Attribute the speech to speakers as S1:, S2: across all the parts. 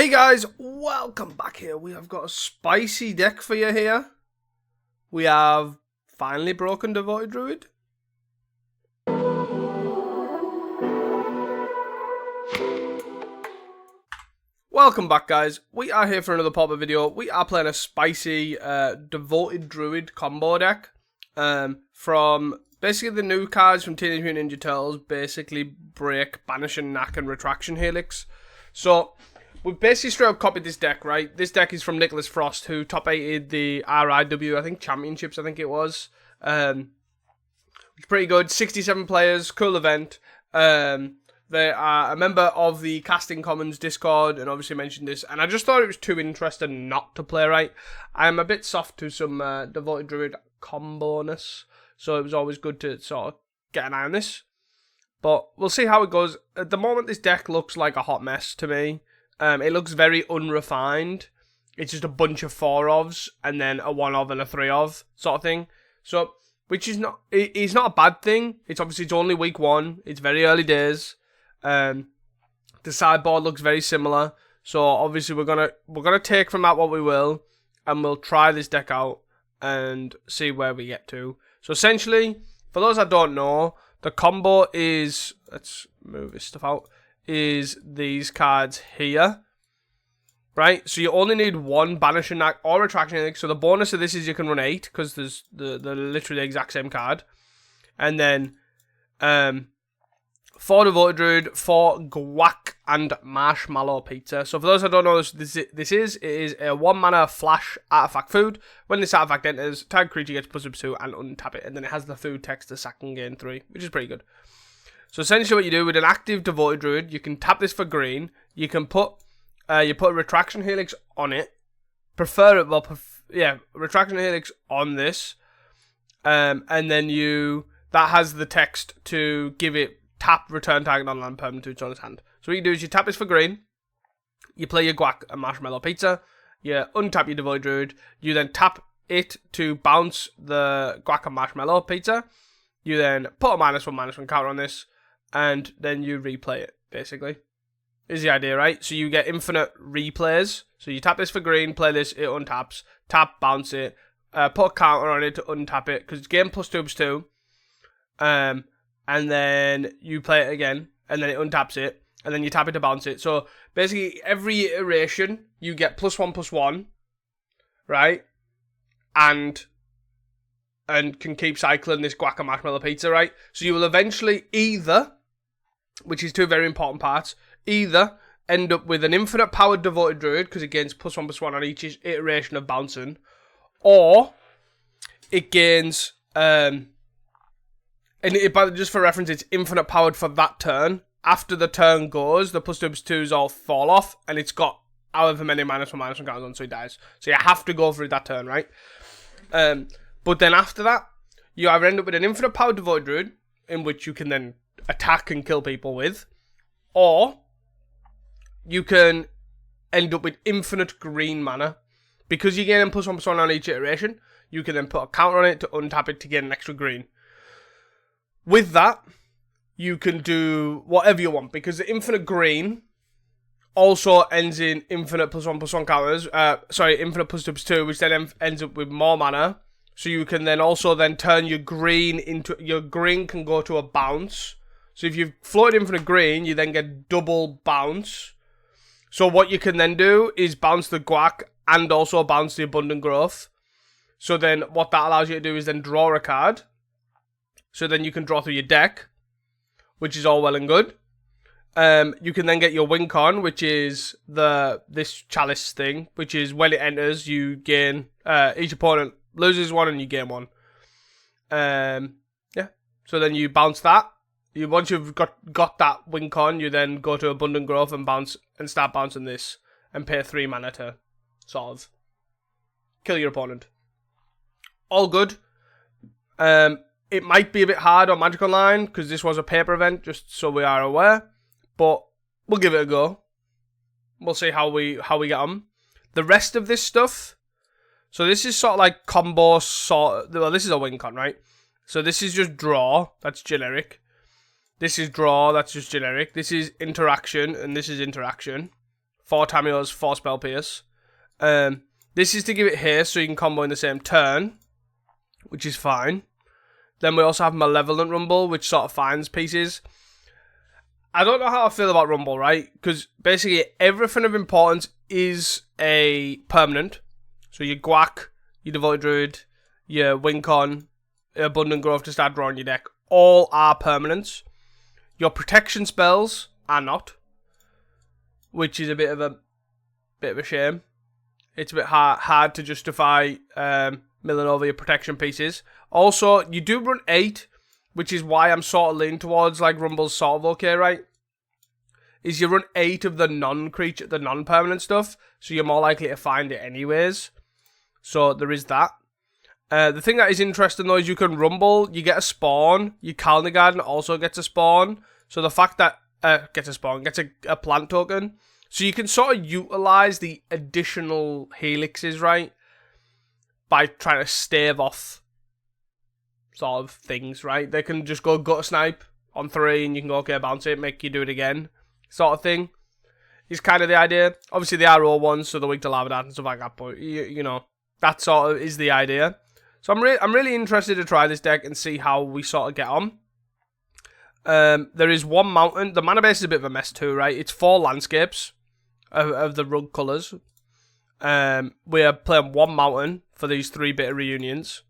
S1: Hey guys, welcome back here. We have got a spicy deck for you here. We have finally broken Devoted Druid. Welcome back guys, we are here for another Pauper video. We are playing a spicy Devoted Druid combo deck from basically the new cards from Teenage Mutant Ninja Turtles, basically Break, Banish and Knack and Retraction Helix. So we've basically straight up copied this deck, right? This deck is from Nicholas Frost, who top 8'd the RIW, I think, Championships, I think it was. It's pretty good, 67 players, cool event. They are a member of the Casting Commons Discord, and obviously mentioned this, and I just thought it was too interesting not to play right. I am a bit soft to some Devoted Druid combo-ness, so it was always good to sort of get an eye on this. But we'll see how it goes. At the moment, this deck looks like a hot mess to me. It looks very unrefined. It's just a bunch of 4-ofs, and then a 1-of and a 3-of sort of thing. So, which is not, it's not a bad thing. It's obviously, it's only week 1. It's very early days. The sideboard looks very similar, so obviously we're gonna take from that what we will, and we'll try this deck out and see where we get to. So essentially, for those that don't know, the combo is, let's move this stuff out, is these cards here, right? So you only need one Banish and Knack or Retraction Helix. So the bonus of this is you can run 8 because there's the literally the exact same card, and then 4 Devoted Druid, 4 Guac, and Marshmallow Pizza. So for those that don't know, this is a 1-mana flash artifact food. When this artifact enters, target creature gets +2 and untap it, and then it has the food text to sack and gain 3, which is pretty good. So essentially what you do with an active Devoted Druid, you can tap this for green, you can put a Retraction Helix on it, Retraction Helix on this, and then that has the text to give it tap, return target non-land permanent to its owner's hand. So what you do is you tap this for green, you play your Guac and Marshmallow Pizza, you untap your Devoted Druid, you then tap it to bounce the Guac and Marshmallow Pizza, you then put a -1/-1 counter on this, and then you replay it, basically. Is the idea, right? So you get infinite replays. So you tap this for green, play this, it untaps, tap, bounce it, put a counter on it to untap it, because it's game +2/+2, and then you play it again, and then it untaps it, and then you tap it to bounce it. So basically, every iteration, you get +1/+1, right? And can keep cycling this Guac and Marshmallow Pizza, right? So you will eventually either, which is two very important parts, either end up with an infinite powered Devoted Druid, because it gains +1/+1 on each iteration of bouncing, or it gains, just for reference, it's infinite powered for that turn. After the turn goes, the +2/+2s all fall off, and it's got however many -1/-1 counters on, so it dies. So you have to go for it that turn, right? But then after that, you either end up with an infinite powered Devoted Druid, in which you can then attack and kill people with, or you can end up with infinite green mana. Because you're getting +1/+1 on each iteration, you can then put a counter on it to untap it to get an extra green. With that, you can do whatever you want, because the infinite green also ends in infinite +1/+1 counters, infinite +2/+2, which then ends up with more mana. So you can then also then turn your green can go to a bounce. So if you've floated infinite green, you then get double bounce. So what you can then do is bounce the Guac and also bounce the Abundant Growth. So then what that allows you to do is then draw a card. So then you can draw through your deck, which is all well and good. You can then get your Wincon, which is this chalice thing, which is when it enters, you gain, each opponent loses 1 and you gain 1. So then you bounce that. Once you've got that Wincon, you then go to Abundant Growth and bounce and start bouncing this and pay 3 mana to sort of kill your opponent. All good. It might be a bit hard on Magic Online, because this was a paper event, just so we are aware. But we'll give it a go. We'll see how we get on. The rest of this stuff, so this is sort of like combo well, this is a Wincon, right? So this is just draw, that's generic. This is draw, that's just generic. This is interaction, and this is interaction. 4 Tamios, 4 Spell Pierce. This is to give it haste so you can combo in the same turn, which is fine. Then we also have Malevolent Rumble, which sort of finds pieces. I don't know how I feel about Rumble, right? Because basically everything of importance is a permanent. So your Guac, your Devoted Druid, your Wincon, your Abundant Growth to start drawing your deck, all are permanents. Your protection spells are not, which is a bit of a shame. It's a bit hard to justify milling over your protection pieces. Also, you do run 8, which is why I'm sort of leaning towards like Rumble's sort of okay, right? Is you run 8 of the non-creature, the non-permanent stuff, so you're more likely to find it anyways. So there is that. The thing that is interesting though is you can Rumble, you get a spawn, your Calendar Garden also gets a spawn. So the fact that, gets a plant token. So you can sort of utilize the additional helixes, right? By trying to stave off sort of things, right? They can just go Gutter Snipe on 3 and you can go, okay, bounce it, make you do it again. Sort of thing. Is kind of the idea. Obviously they are raw ones, so they're weak to Lava Dart and stuff like that, but you know, that sort of is the idea. So I'm really interested to try this deck and see how we sort of get on. There is one mountain. The mana base is a bit of a mess too, right? It's 4 landscapes of the rug colours. We are playing 1 mountain for these 3 bitter reunions.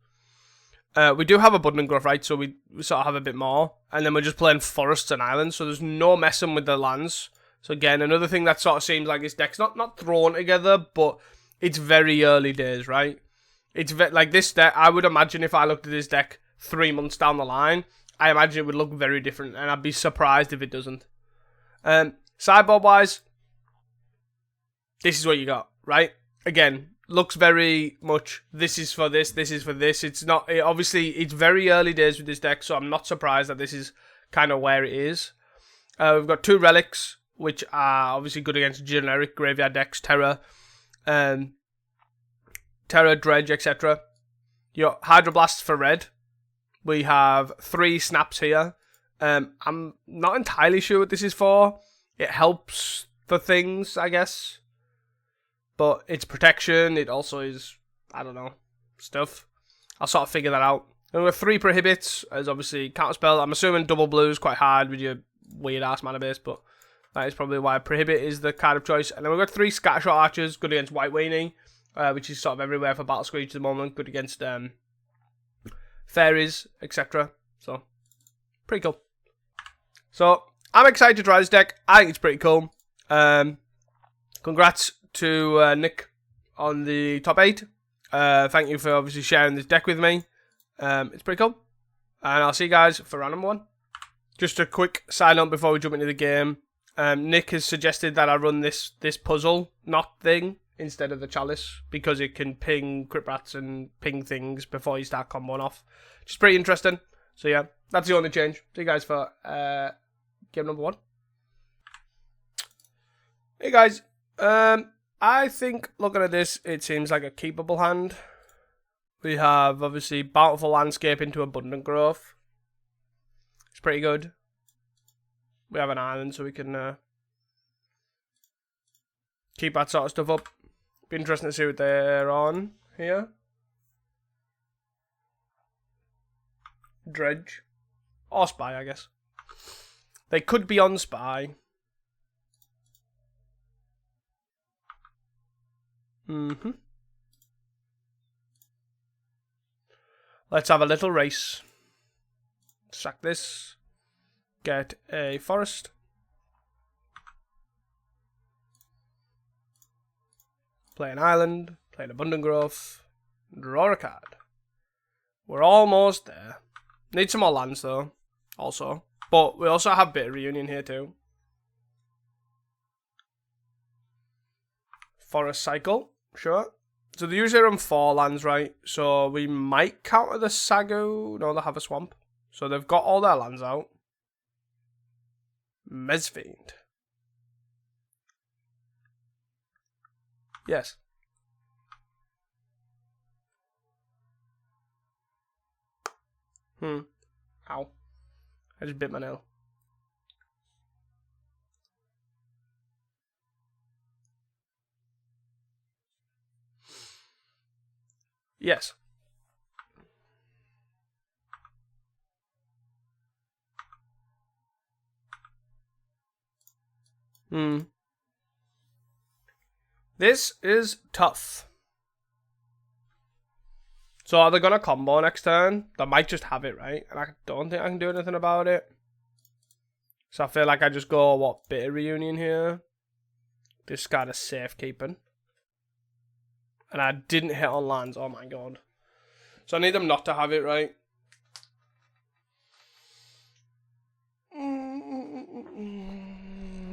S1: We do have Abundant Growth, right? So we sort of have a bit more. And then we're just playing forests and islands, so there's no messing with the lands. So again, another thing that sort of seems like this deck's not thrown together, but it's very early days, right? It's like this deck, I would imagine if I looked at this deck 3 months down the line, I imagine it would look very different, and I'd be surprised if it doesn't. Sideboard-wise, this is what you got, right? Again, looks very much, this is for this, this is for this. It's not, obviously, it's very early days with this deck, so I'm not surprised that this is kind of where it is. We've got 2 relics, which are obviously good against generic graveyard decks, Terra, Dredge, etc. Your Hydroblasts for red. We have 3 snaps here. I'm not entirely sure what this is for. It helps for things, I guess. But it's protection. It also is, I don't know, stuff. I'll sort of figure that out. And we have 3 prohibits, as obviously counterspell. I'm assuming double blue is quite hard with your weird ass mana base, but that is probably why prohibit is the card of choice. And then we've got 3 Scattershot Archers, good against White Weenie, which is sort of everywhere for Battle Screech at the moment. Good against fairies, etc. So, pretty cool. So, I'm excited to try this deck. I think it's pretty cool. Congrats to Nick on the top 8. Thank you for obviously sharing this deck with me. It's pretty cool. And I'll see you guys for round number 1. Just a quick side note before we jump into the game. Nick has suggested that I run this puzzle knot thing instead of the chalice, because it can ping crit rats and ping things before you start comboing off, which is pretty interesting. So yeah, that's the only change. See you guys for game number 1. Hey guys, I think looking at this, it seems like a keepable hand. We have obviously Bountiful Landscape into Abundant Growth. It's pretty good. We have an island, so we can keep that sort of stuff up. Be interesting to see what they're on here. Dredge. Or Spy, I guess. They could be on Spy. Let's have a little race. Sack this. Get a forest. Play an island. Play an Abundant Growth. Draw a card. We're almost there. Need some more lands though. Also. But we also have Bitter Reunion here too. Forest Cycle. Sure. So they usually run 4 lands, right? So we might counter the Sagu. No, they have a swamp. So they've got all their lands out. Mesfiend. Yes. Ow. I just bit my nail. Yes. This is tough. So are they gonna combo next turn? They might just have it, right? And I don't think I can do anything about it. So I feel like I just go, what, bit of reunion here? Discard a safekeeping. And I didn't hit on lands, oh my god. So I need them not to have it, right?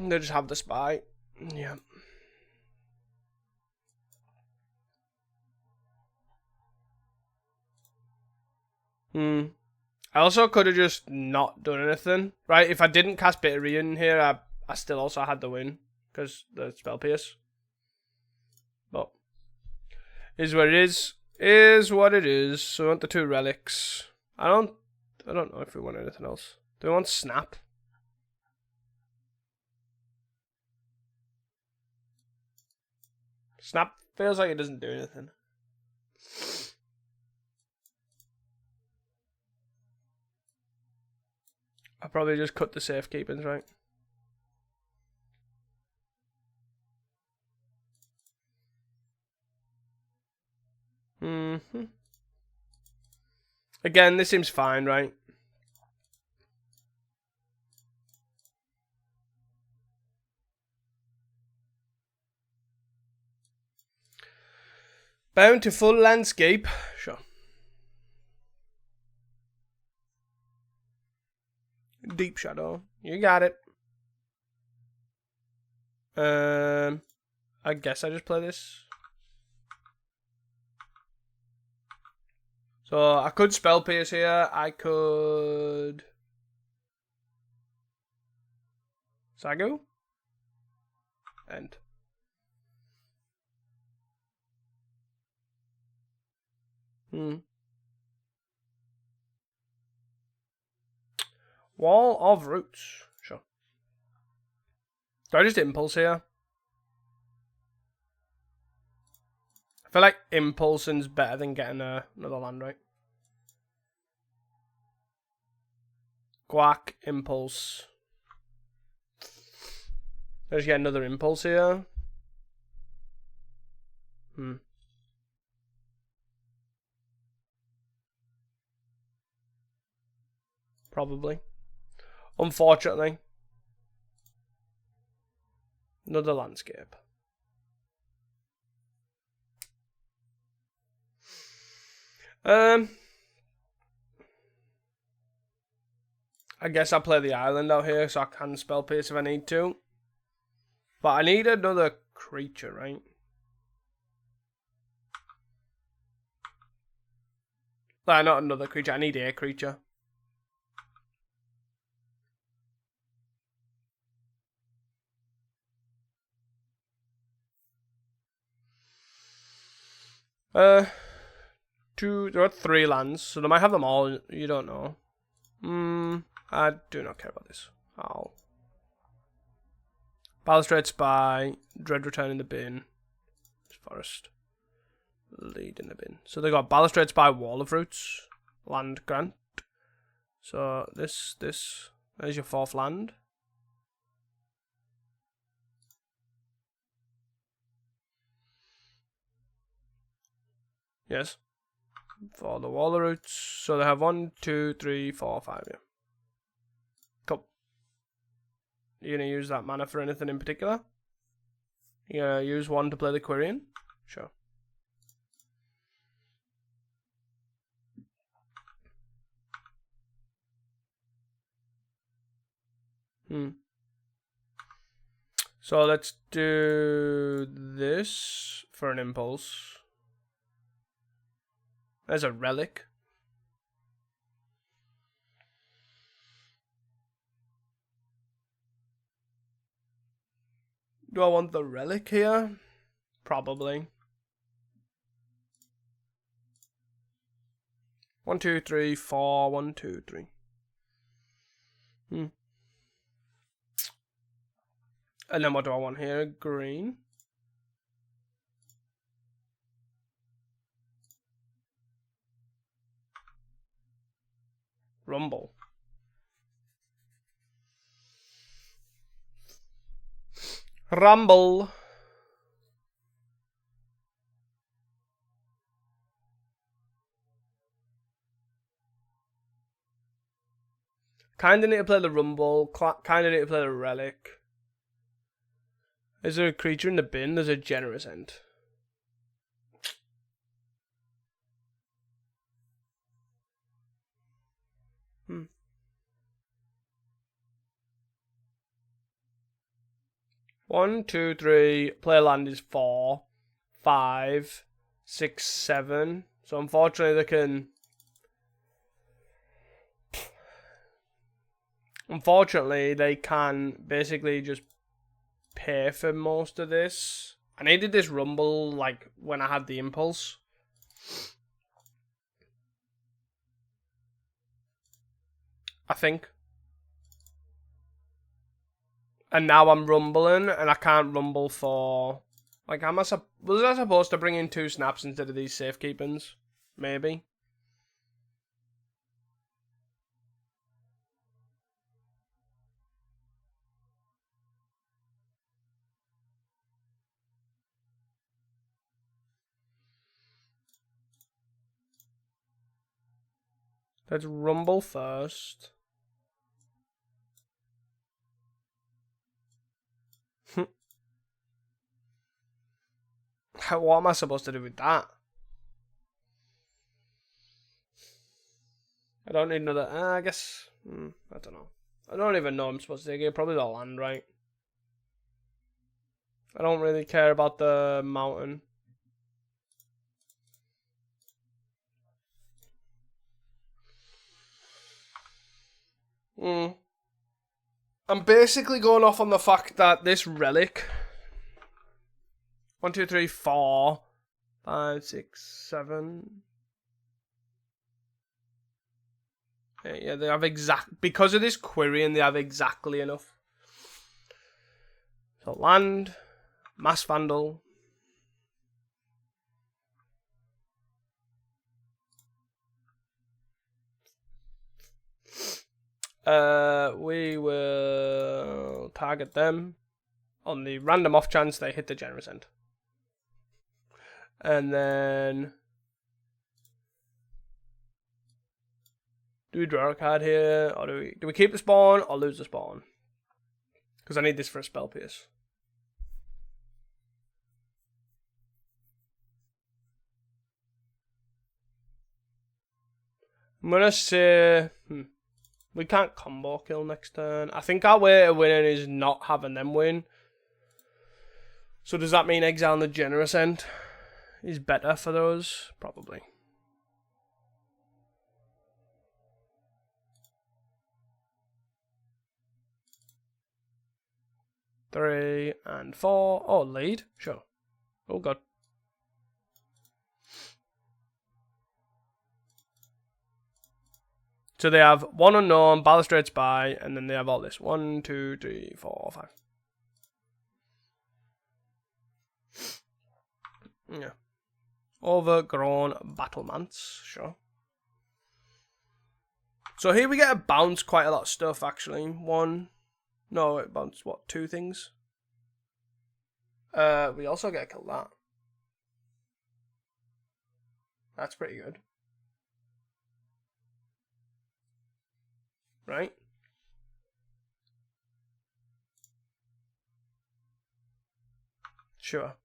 S1: They just have the spy. Yeah. I also could have just not done anything, right? If I didn't cast Bit of Reunion here, I still also had the win because the spell pierce. But is what it is. Is what it is. So we want the 2 relics. I don't know if we want anything else. Do we want snap? Snap feels like it doesn't do anything. I probably just cut the safekeepings, right? Again, this seems fine, right? Bountiful landscape. Sure. Deep shadow. You got it. I guess I just play this. So I could spell pierce here. I could Sagu. End. Wall of Roots. Sure. Do I just impulse here? I feel like impulsing's better than getting another land, right? Guac, impulse. I just get another impulse here. Probably. Unfortunately. Another landscape. I guess I'll play the island out here so I can spell pierce if I need to. But I need another creature, right? Not another creature, I need a creature. There are 3 lands, so they might have them all, you don't know. I do not care about this. Balustrade Spy, Dread Return in the bin, Forest, Lead in the bin. So they got Balustrade Spy, Wall of Roots, Land Grant. So this, there's your 4th land. Yes. For the Wall of Roots. So they have 1, 2, 3, 4, 5, yeah. Cool. You gonna use that mana for anything in particular? You gonna use 1 to play the Quirion? Sure. So let's do this for an impulse. There's a relic. Do I want the relic here? Probably. 1, 2, 3, 4. 1, 2, 3. And then what do I want here? Green. Rumble. Rumble. Kinda need to play the Rumble. Kinda need to play the Relic. Is there a creature in the bin? There's a Generous End. One, two, three. Play land is 4, 5, 6, 7. So unfortunately they can... Unfortunately they can basically just pay for most of this. I needed this Rumble like when I had the Impulse. I think. And now I'm rumbling, and I can't rumble for... Like, was I supposed to bring in 2 snaps instead of these safekeepings? Maybe. Let's rumble first. What am I supposed to do with that? I don't need another... I guess... I don't know. I don't even know I'm supposed to take it. Probably the land, right? I don't really care about the mountain. I'm basically going off on the fact that this relic... 1, 2, 3, 4, 5, 6, 7... Yeah, they have because of this query, and they have exactly enough. So land, mass vandal. We will target them on the random off chance they hit the Generous End. And then do we draw a card here, or do we keep the spawn or lose the spawn? Because I need this for a spell pierce. I'm gonna say we can't combo kill next turn. I think our way of winning is not having them win. So does that mean exiling the Generous End is better for those? Probably. Three and 4. Oh, lead? Sure. Oh, God. So they have 1 unknown, balustrade spy, and then they have all this. 1, 2, 3, 4, 5. Yeah. Overgrown battlements. Sure. So here we get a bounce quite a lot of stuff, actually. 1... No, it bounced, what, 2 things? We also get to kill that. That's pretty good. Right? Sure.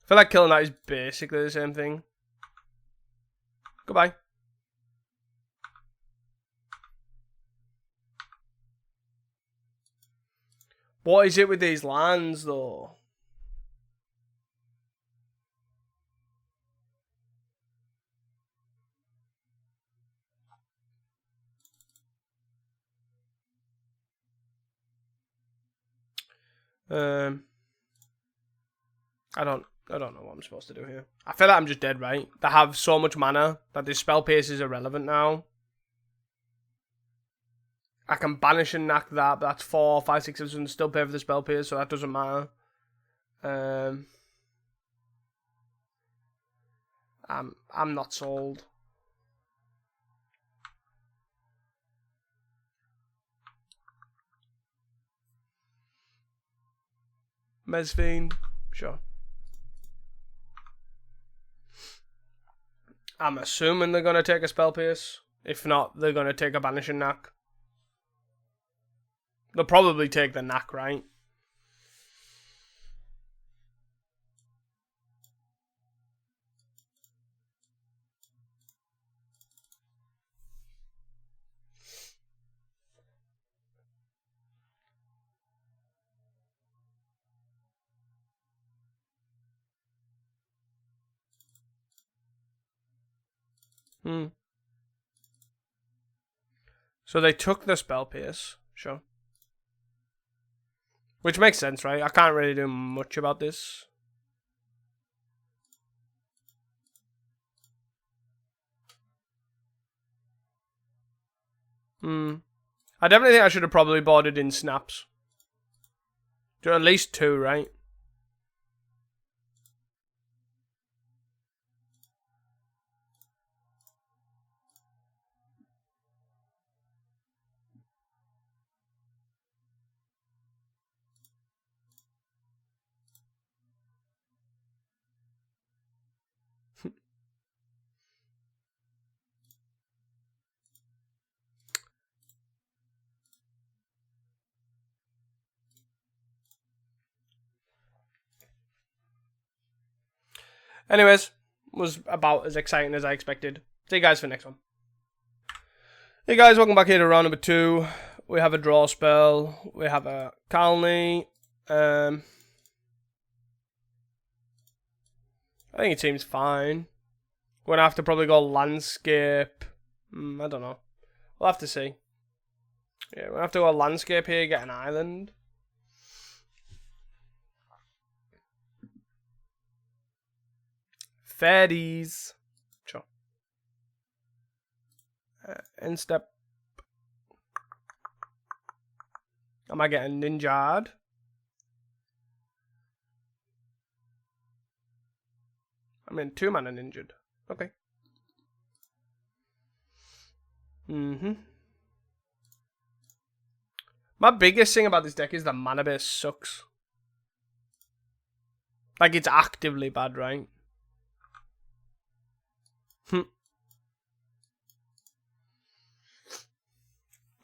S1: I feel like killing that is basically the same thing. Goodbye. What is it with these lands, though? I don't know what I'm supposed to do here. I feel like I'm just dead, right? They have so much mana that this spell pierce is irrelevant now. I can banish and knock that, but that's 4, 5, 6, 7, still pay for the spell pierce, so that doesn't matter. I'm not sold. Mesfiend, sure. I'm assuming they're going to take a Spell Pierce. If not, they're going to take a Banishing Knack. They'll probably take the Knack, right? So they took the Spell Pierce, sure. Which makes sense, right? I can't really do much about this. I definitely think I should have probably boarded in snaps. At least 2, right? Anyways, was about as exciting as I expected. See you guys for the next one. Hey guys, welcome back here to round number 2. We have a draw spell. We have a Colony. I think it seems fine. We're gonna have to probably go landscape. I don't know. We'll have to see. Yeah, we'll have to go landscape here, get an island. Fairies. Sure. End step. Am I getting ninja'd? I'm in 2 mana ninja'd. Okay. My biggest thing about this deck is the mana base sucks. Like, it's actively bad, right?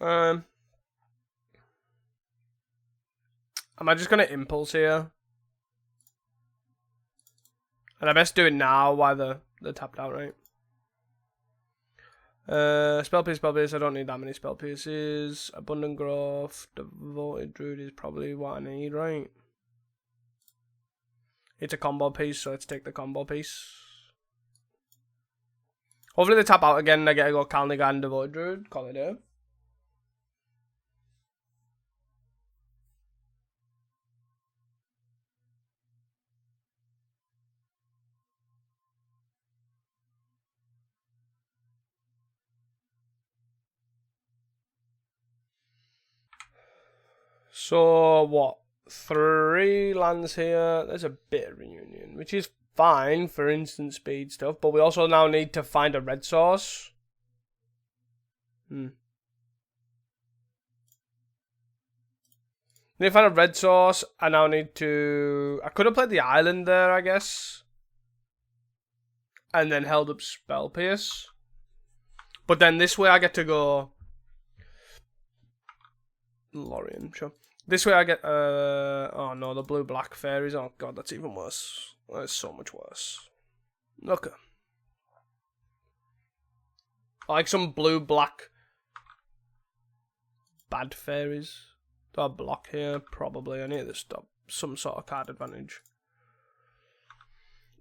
S1: Am I just gonna impulse here? And I best do it now while they're tapped out, right? Spell Pierce, I don't need that many Spell Pierces. Abundant Growth, Devoted Druid is probably what I need, right? It's a combo piece, so let's take the combo piece. Hopefully they tap out again and I get to go Colony Guard and Devoted Druid. Call it a. So, what? 3 lands here. There's a bit of reunion, which is fine for instant speed stuff, but we also now need to find a red source. Need to find a red source. I now need to... I could have played the island there, I guess. And then held up Spell Pierce. But then this way I get to go... Lorien, sure. This way I get, oh no, the blue-black fairies. Oh god, that's even worse. That's so much worse. Okay. I like some blue-black bad fairies. Do I block here? Probably. I need to stop some sort of card advantage.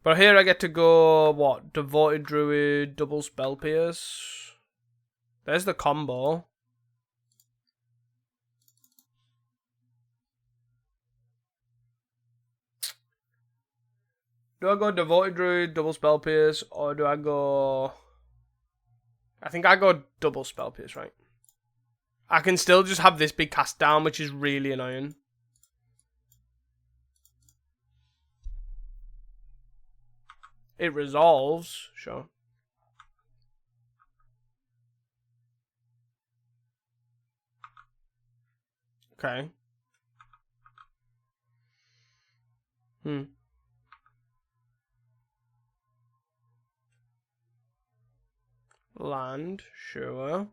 S1: But here I get to go, what? Devoted Druid, double Spell Pierce. There's the combo. Do I go Devoted Druid, double Spell Pierce, or do I go... I think I go double Spell Pierce, right? I can still just have this be cast down, which is really annoying. It resolves. Sure. Okay. Land, sure.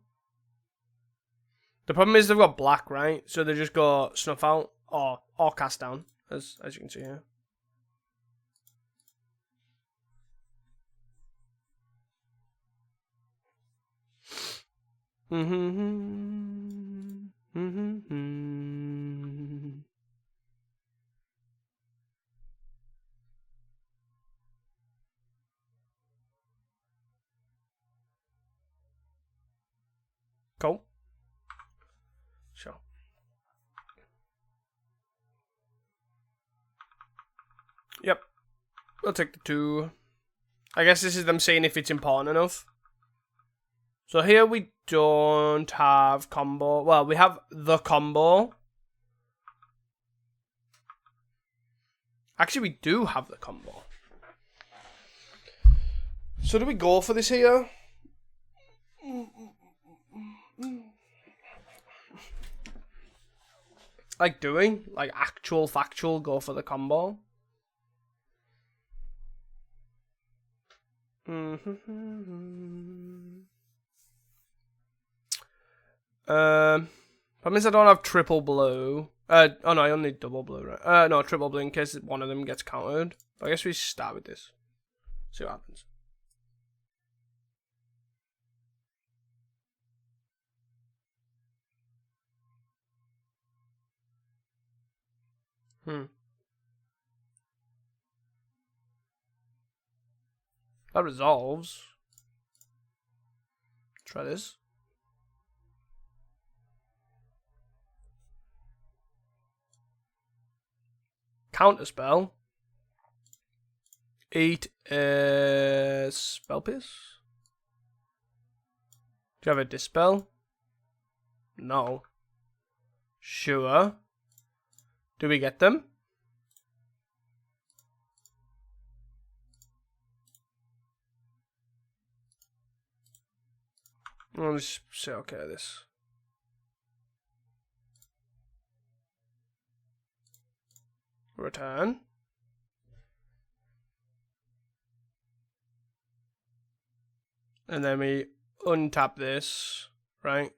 S1: The problem is they've got black, right? So they just go snuff out or cast down, as you can see here. Cool. Sure. Yep. We'll take the 2. I guess this is them seeing if it's important enough. So here we don't have combo. Well, we have the combo. Actually, we do have the combo. So do we go for this here? Like doing? Like actual factual go for the combo? That means I don't have triple blue. Oh no, I only need double blue, right? No, triple blue in case one of them gets countered. But I guess we start with this. See what happens. That resolves. Try this. Counterspell. Eat spell piece. Do you have a dispel? No. Sure. Do we get them? I'll just say okay this. Return. And then we untap this, right?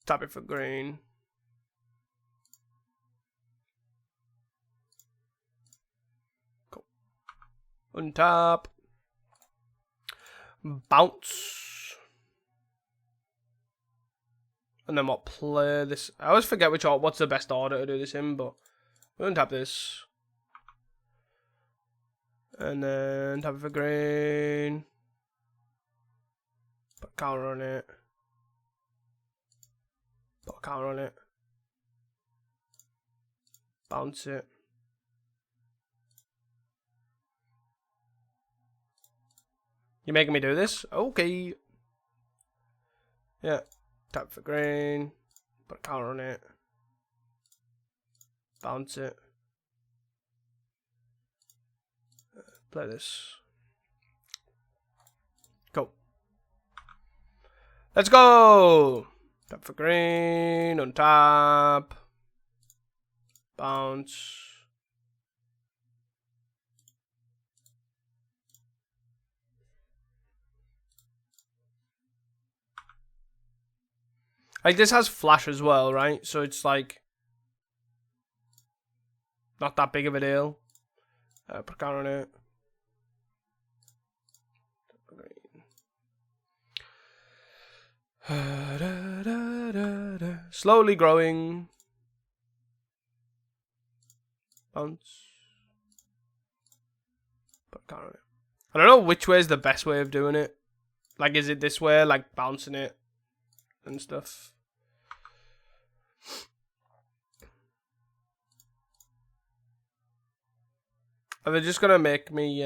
S1: Tap it for green. Cool. Untap. Bounce. And then what? Play this. I always forget what's the best order to do this in, but we'll untap this. And then tap it for green. Put a counter on it. Put a counter on it. Bounce it. You're making me do this? Okay. Yeah. Tap for green. Put a counter on it. Bounce it. Play this. Go. Let's go! Tap for green. Untap. Bounce. Like, this has flash as well, right? So it's like not that big of a deal. Put a counter on it. Slowly growing. Bounce. Put a counter on it. I don't know which way is the best way of doing it. Like, is it this way, like bouncing it and stuff? Are they just gonna make me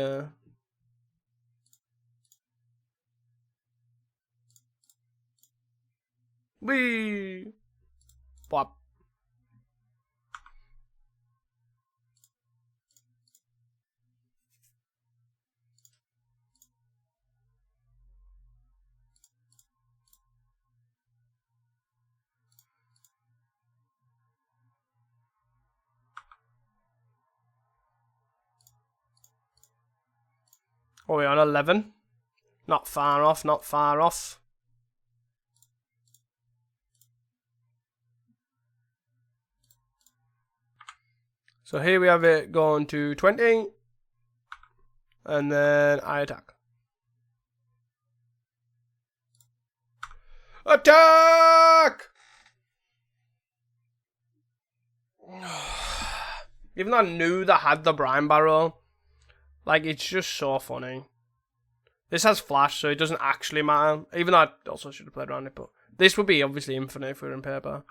S1: wee pop? What are we on, 11? Not far off, not far off. So here we have it going to 20. And then I attack. Attack! Even though I knew that had the brine barrel, like, it's just so funny. This has flash, so it doesn't actually matter. Even though I also should have played around it, but this would be obviously infinite if we were in paper.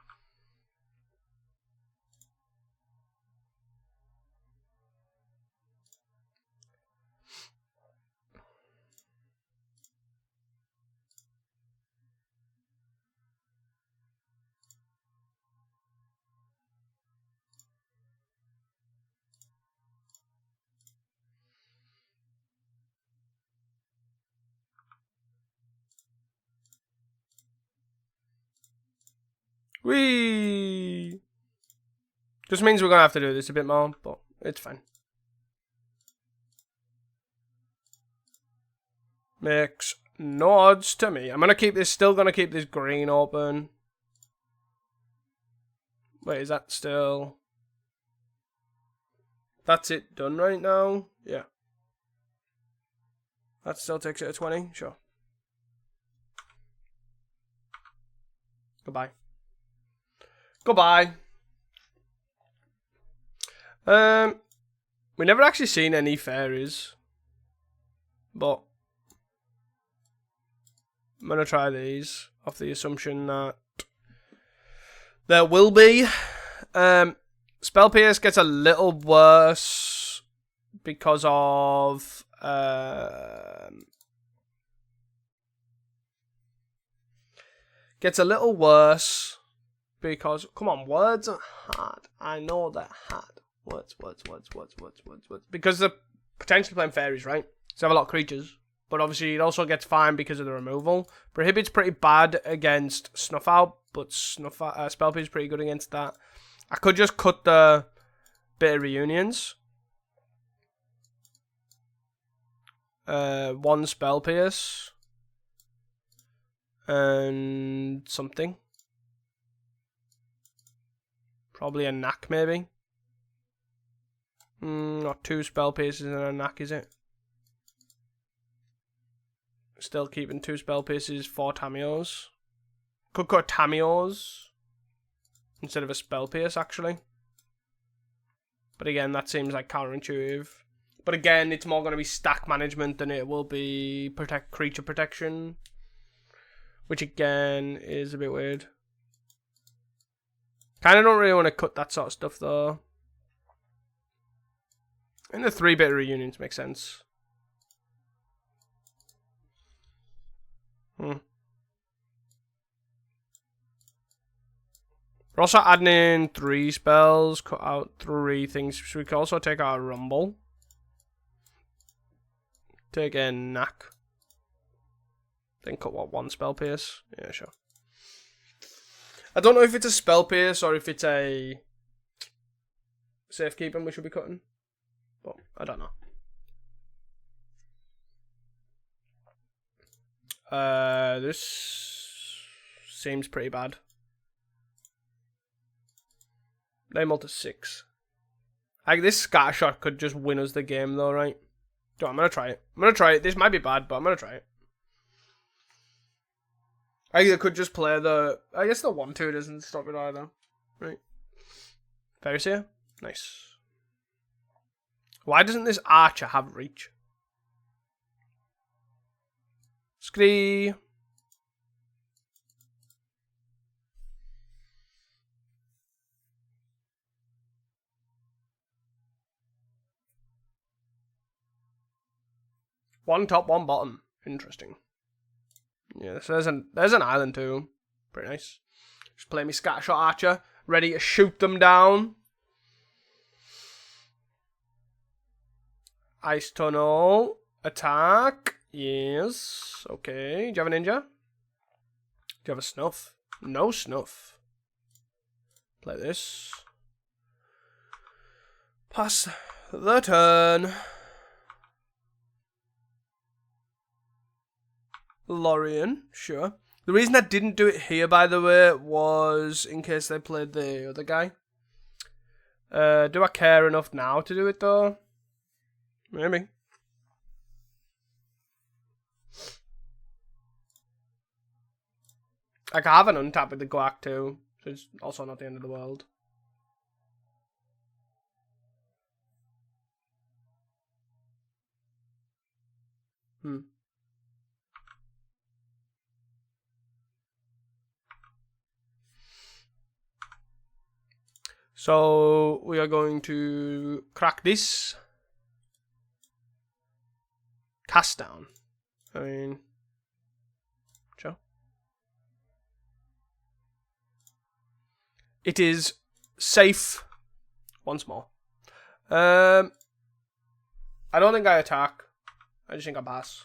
S1: Whee! Just means we're gonna have to do this a bit more, but it's fine. Makes no odds to me. I'm gonna keep this, still gonna keep this green open. Wait, is that still... That's it done right now? Yeah. That still takes it to 20? Sure. Goodbye. Goodbye. We never actually seen any fairies, but I'm gonna try these off the assumption that there will be. Spell Pierce gets a little worse because of gets a little worse because, come on, words are hard. I know they're hard. Words. Because they're potentially playing fairies, right? So they have a lot of creatures. But obviously it also gets fine because of the removal. Prohibit's pretty bad against Snuff Out, but Spell Pierce is pretty good against that. I could just cut the bit of reunions. 1 Spell Pierce. And something. Probably a knack, maybe. Not 2 Spell Pierces and a knack, is it? Still keeping 2 Spell Pierces, 4 Tamios. Could cut Tamios instead of a Spell Pierce, actually. But again, that seems like counterintuitive. But again, it's more going to be stack management than it will be creature protection. Which again is a bit weird. Kind of don't really want to cut that sort of stuff though. And the 3-bit reunions make sense. We're also adding in 3 spells, cut out 3 things. So we can also take our Rumble. Take a Knack. Then cut what, 1 Spell Pierce? Yeah, sure. I don't know if it's a Spell Pierce or if it's a Safekeeping we should be cutting. But I don't know. This seems pretty bad. Name all to 6. Like, this Scattershot could just win us the game though, right? I'm gonna try it. This might be bad, but I'm gonna try it. I either could just play the... I guess the 1-2 doesn't stop it either. Right. Fairies here? Nice. Why doesn't this Archer have reach? Scree. One top, 1 bottom. Interesting. Yeah, so there's an island too. Pretty nice. Just play me Scattershot Archer. Ready to shoot them down. Ice Tunnel. Attack. Yes. Okay. Do you have a ninja? Do you have a snuff? No snuff. Play this. Pass the turn. Lorien, sure. The reason I didn't do it here, by the way, was in case they played the other guy. Do I care enough now to do it, though? Maybe. I can have an untap with the Guac too, so it's also not the end of the world. So we are going to crack this. Cast down. I mean, sure. It is safe once more. I don't think I attack. I just think I pass.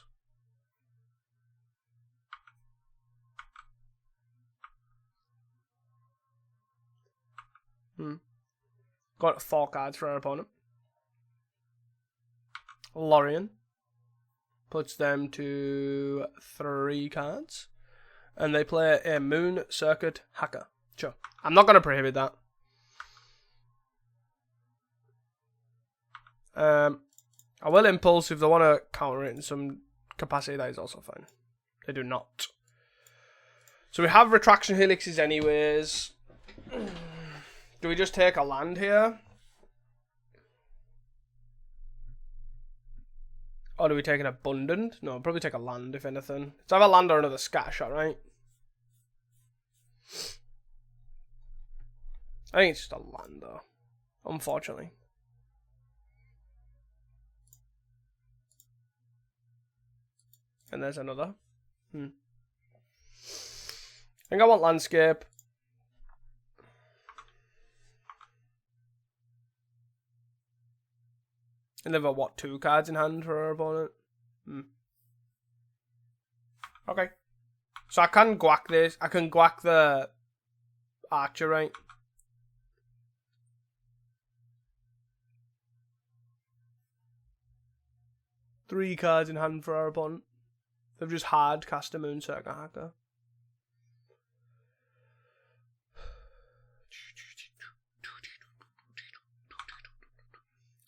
S1: Got 4 cards for our opponent. Lorien puts them to 3 cards. And they play a Moon Circuit Hacker. Sure. I'm not going to prohibit that. I will Impulse if they want to counter it in some capacity. That is also fine. They do not. So we have Retraction Helixes anyways. Do we just take a land here? Or do we take an Abundant? No, probably take a land if anything. It's either a land or another scatter shot, right? I think it's just a land though. Unfortunately. And there's another. I think I want Landscape. And they've got, what, 2 cards in hand for our opponent? Okay. So I can guac this. I can guac the Archer, right? Three cards in hand for our opponent. They've just hard cast a Moon Circuit Hacker.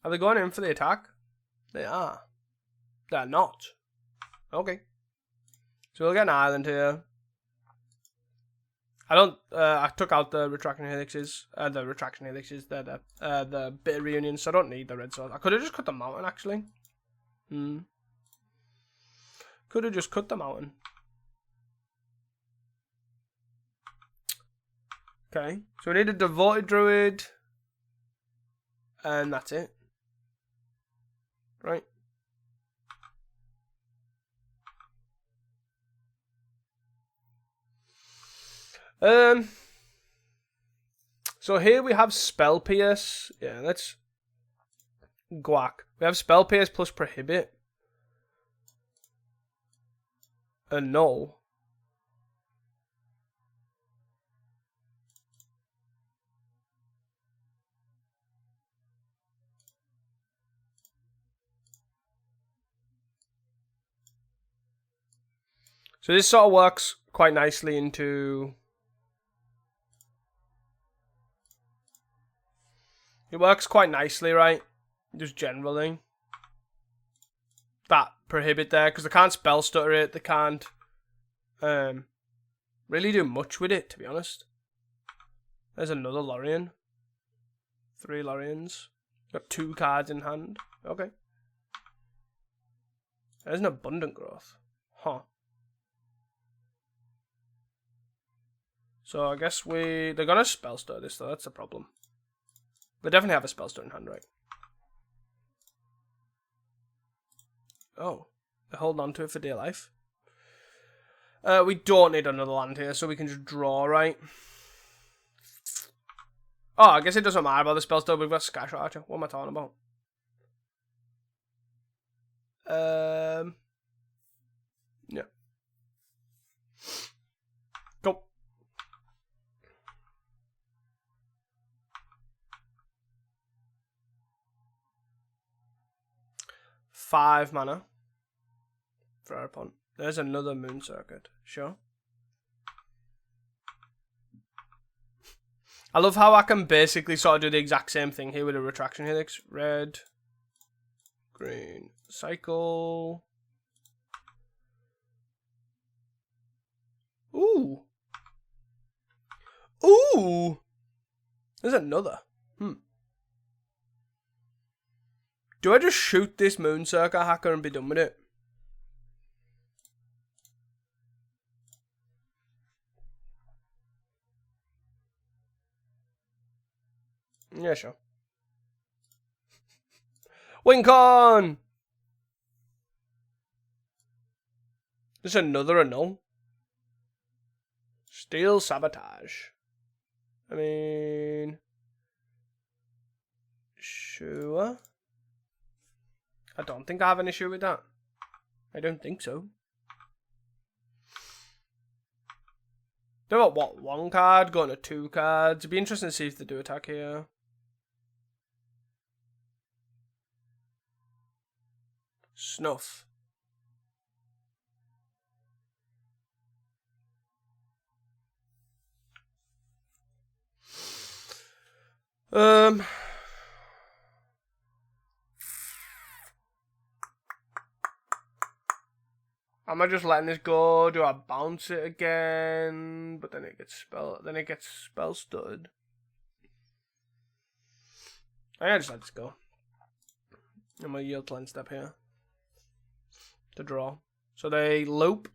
S1: Are they going in for the attack? They are. They're not. Okay. So we'll get an island here. I took out the Retraction Helixes. The Bitter Reunions, so I don't need the red sword. I could have just cut the mountain, actually. Could have just cut the mountain. Okay. So we need a Devoted Druid. And that's it. Right. So here we have Spell Pierce. Yeah, let's guac. We have Spell Pierce plus Prohibit. And Null. So this sort of works quite nicely into... It works quite nicely, right? Just generally. That Prohibit there, because they can't Spell Stutter it, they can't really do much with it, to be honest. There's another Lorien. 3 Loriens. Got 2 cards in hand. Okay. There's an Abundant Growth. Huh. So I guess they're gonna Spell Stutter this though, that's the problem. They definitely have a Spell Stutter in hand, right? Oh, they're holding on to it for dear life. We don't need another land here, so we can just draw, right? Oh, I guess it doesn't matter about the Spell Stutter, we've got Scash Archer. What am I talking about? Yeah. Go. Five mana for our opponent. There's another moon circuit. Sure. I love how I can basically sort of do the exact same thing here with a retraction helix. Red, green, cycle. Ooh. Ooh. There's another. Do I just shoot this moon circuit hacker and be done with it? Yeah, sure. Wincon! There's another annul. Steel sabotage. I mean... Sure. I don't think I have an issue with that. I don't think so. They've got, what, 1 card going to 2 cards. It'd be interesting to see if they do attack here. Snuff. Am I just letting this go? Do I bounce it again? But then it gets spell stuttered. I just let this go. I'm gonna yield to end step here. To draw. So they loop.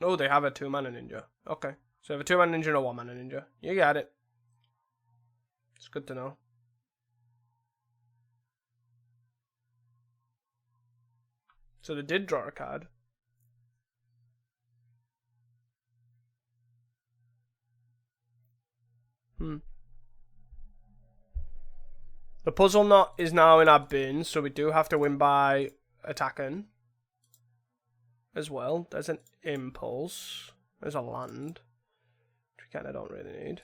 S1: Oh, they have a 2-mana ninja. Okay. So they have a 2-mana ninja and a 1-mana ninja. You got it. It's good to know. So they did draw a card. The puzzle knot is now in our bin, so we do have to win by attacking. As well. There's an impulse. There's a land. Which we kind of don't really need.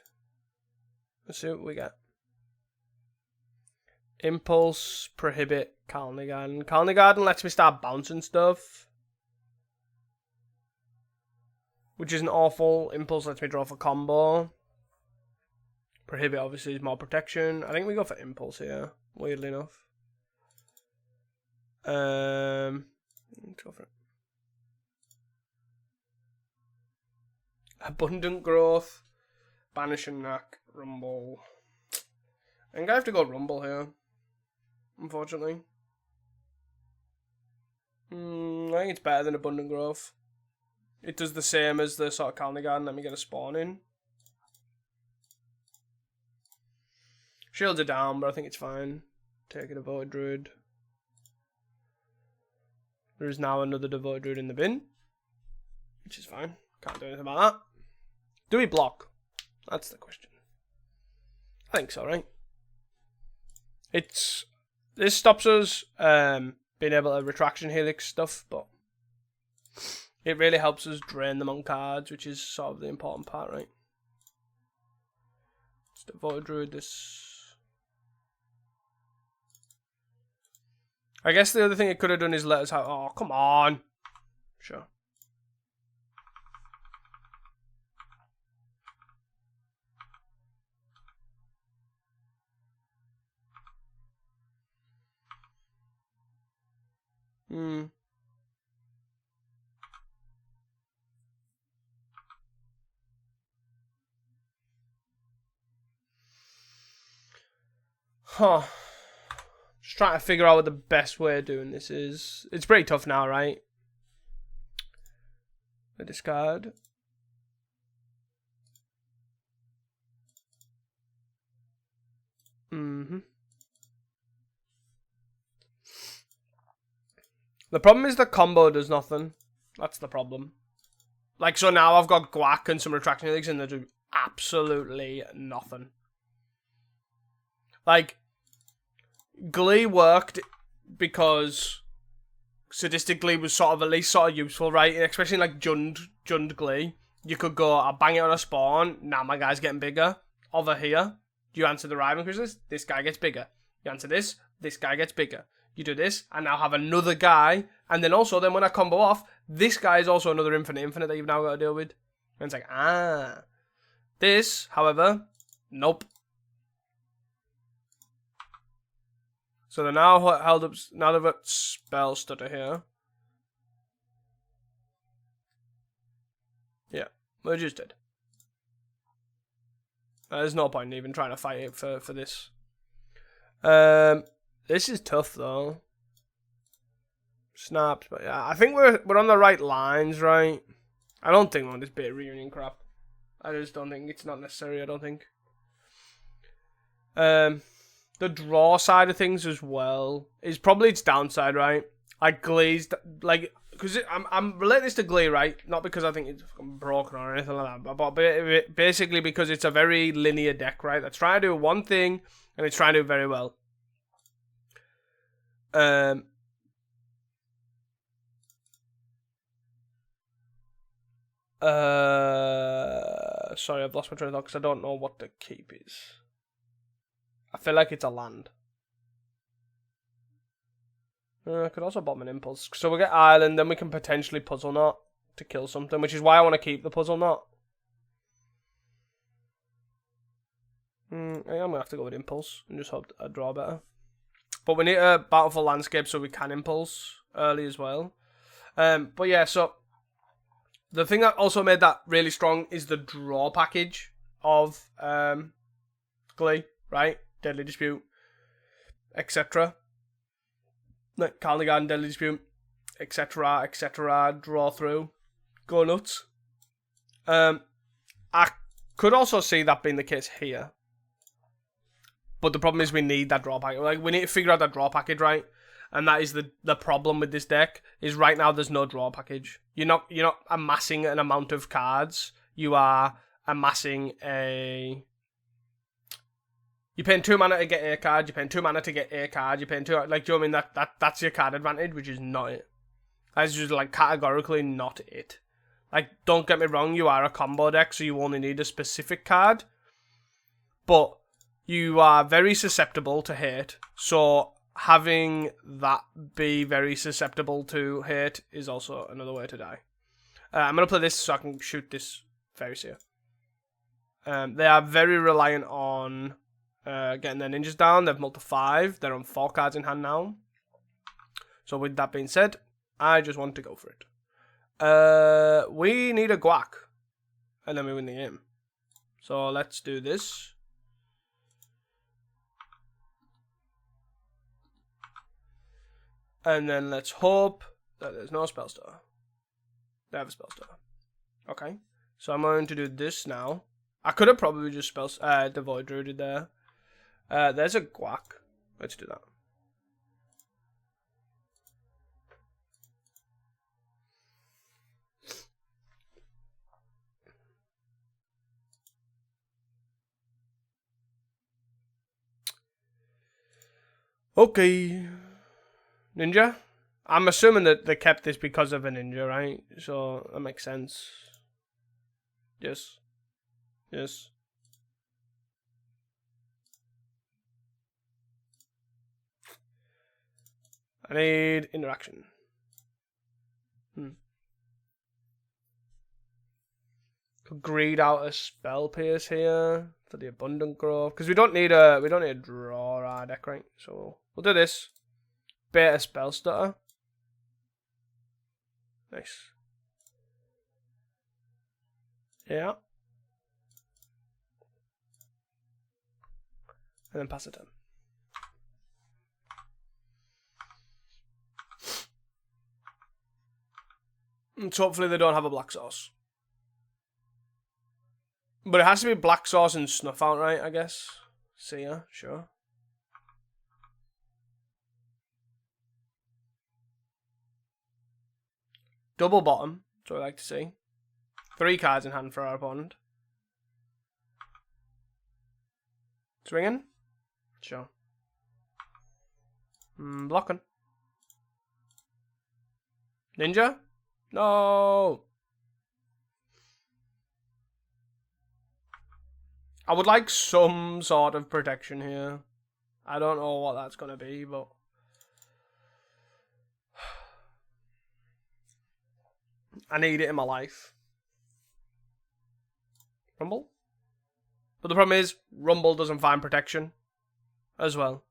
S1: Let's see what we get. Impulse, prohibit, Colony Garden. Colony Garden lets me start bouncing stuff. Which isn't awful. Impulse lets me draw for combo. Prohibit obviously is more protection. I think we go for Impulse here, weirdly enough. Let's go for it. Abundant Growth. Banish and Knack. Rumble. I think I have to go Rumble here. Unfortunately. I think it's better than Abundant Growth. It does the same as the sort of Colony Garden. Let me get a spawn in. Shields are down, but I think it's fine. Take a Devoted Druid. There is now another Devoted Druid in the bin. Which is fine. Can't do anything about that. Do we block? That's the question. I think so, right? This stops us being able to retraction helix stuff, but it really helps us drain them on cards, which is sort of the important part, right? Let's Devoted Druid this. I guess the other thing it could have done is let us have... Oh, come on. Sure. Huh. Just trying to figure out what the best way of doing this is. It's pretty tough now, right? The discard. The problem is the combo does nothing. That's the problem. Like, so now I've got Guac and some retraction helix and they do absolutely nothing. Like, Glee worked because Sadistic Glee was sort of at least sort of useful, right? Especially in like Jund Glee. You could go, I'll bang it on a spawn, now my guy's getting bigger. Over here, you answer the Rhyming Chrysalis, this guy gets bigger. You answer this guy gets bigger. you do this, and now have another guy, and then also, then when I combo off, this guy is also another infinite that you've now got to deal with. And it's like, ah. This, however, nope. So they're now held up, now they've got spell stutter here. Yeah, we're just dead. There's no point in even trying to fight it for this. This is tough though. Snaps, but yeah, I think we're on the right lines, right? I don't think we're on this bit of reunion crap. I just don't think it's not necessary. I don't think. The draw side of things as well is probably its downside, right? Like glazed, like because I'm relating this to Glee, right? Not because I think it's broken or anything like that, but basically because it's a very linear deck, right? That's trying to do one thing and it's trying to do very well. Sorry, I've lost my train of thought because I don't know what the keep is. I feel like it's a land. I could also bomb an impulse. So we get island, then we can potentially puzzle knot to kill something, which is why I want to keep the puzzle knot. I'm gonna have to go with impulse and just hope I draw better. But we need a Battleful Landscape so we can impulse early as well. But yeah, so the thing that also made that really strong is the draw package of Glee, right? Deadly Dispute, etc. Like Carly Garden, Deadly Dispute, etc., etc. Draw through, go nuts. I could also see that being the case here, but the problem is we need that draw package. Like we need to figure out that draw package, right? And that is the problem with this deck. Is right now there's no draw package. You're not amassing an amount of cards. You are amassing a. You're paying 2 mana to get a card, you're paying 2 mana to get a card, you're paying 2, like, do you know what I mean? That's your card advantage, which is not it. That's just, like, categorically not it. Like, don't get me wrong, you are a combo deck, so you only need a specific card. But you are very susceptible to hate, so having that be very susceptible to hate is also another way to die. I'm going to play this so I can shoot this Fairy Seer. They are very reliant on getting their ninjas down. They've multi 5. They're on 4 cards in hand now. So with that being said, I just want to go for it. We need a guac. And then we win the game. So let's do this. And then let's hope that there's no spell star. They have a spell star. Okay. So I'm going to do this now. I could have probably just Devoid Druided there. There's a guac. Let's do that. Okay. Ninja? I'm assuming that they kept this because of a ninja, right? So that makes sense. Yes. Yes. I need interaction. Could greed out a spell pierce here for the abundant growth because we don't need a draw our deck, right? So we'll do this. Beta spell stutter. Nice. Yeah. And then pass it on. And so hopefully they don't have a black sauce. But it has to be black sauce and snuff out, right, I guess? See ya, sure. Double bottom, that's what I like to see. 3 cards in hand for our opponent. Swinging? Sure. Blocking. Ninja? No! I would like some sort of protection here. I don't know what that's going to be, but I need it in my life. Rumble? But the problem is, Rumble doesn't find protection as well.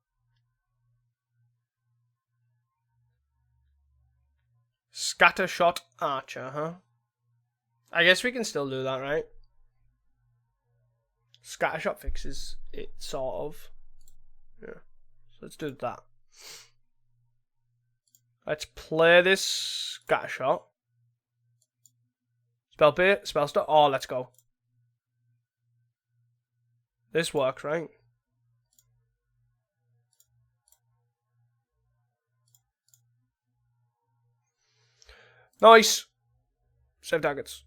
S1: Scattershot Archer, huh? I guess we can still do that, right? Scattershot fixes it, sort of. Yeah. So let's do that. Let's play this Scattershot. Spell bait, spell stuff. Oh, let's go. This works, right? Nice. Save targets.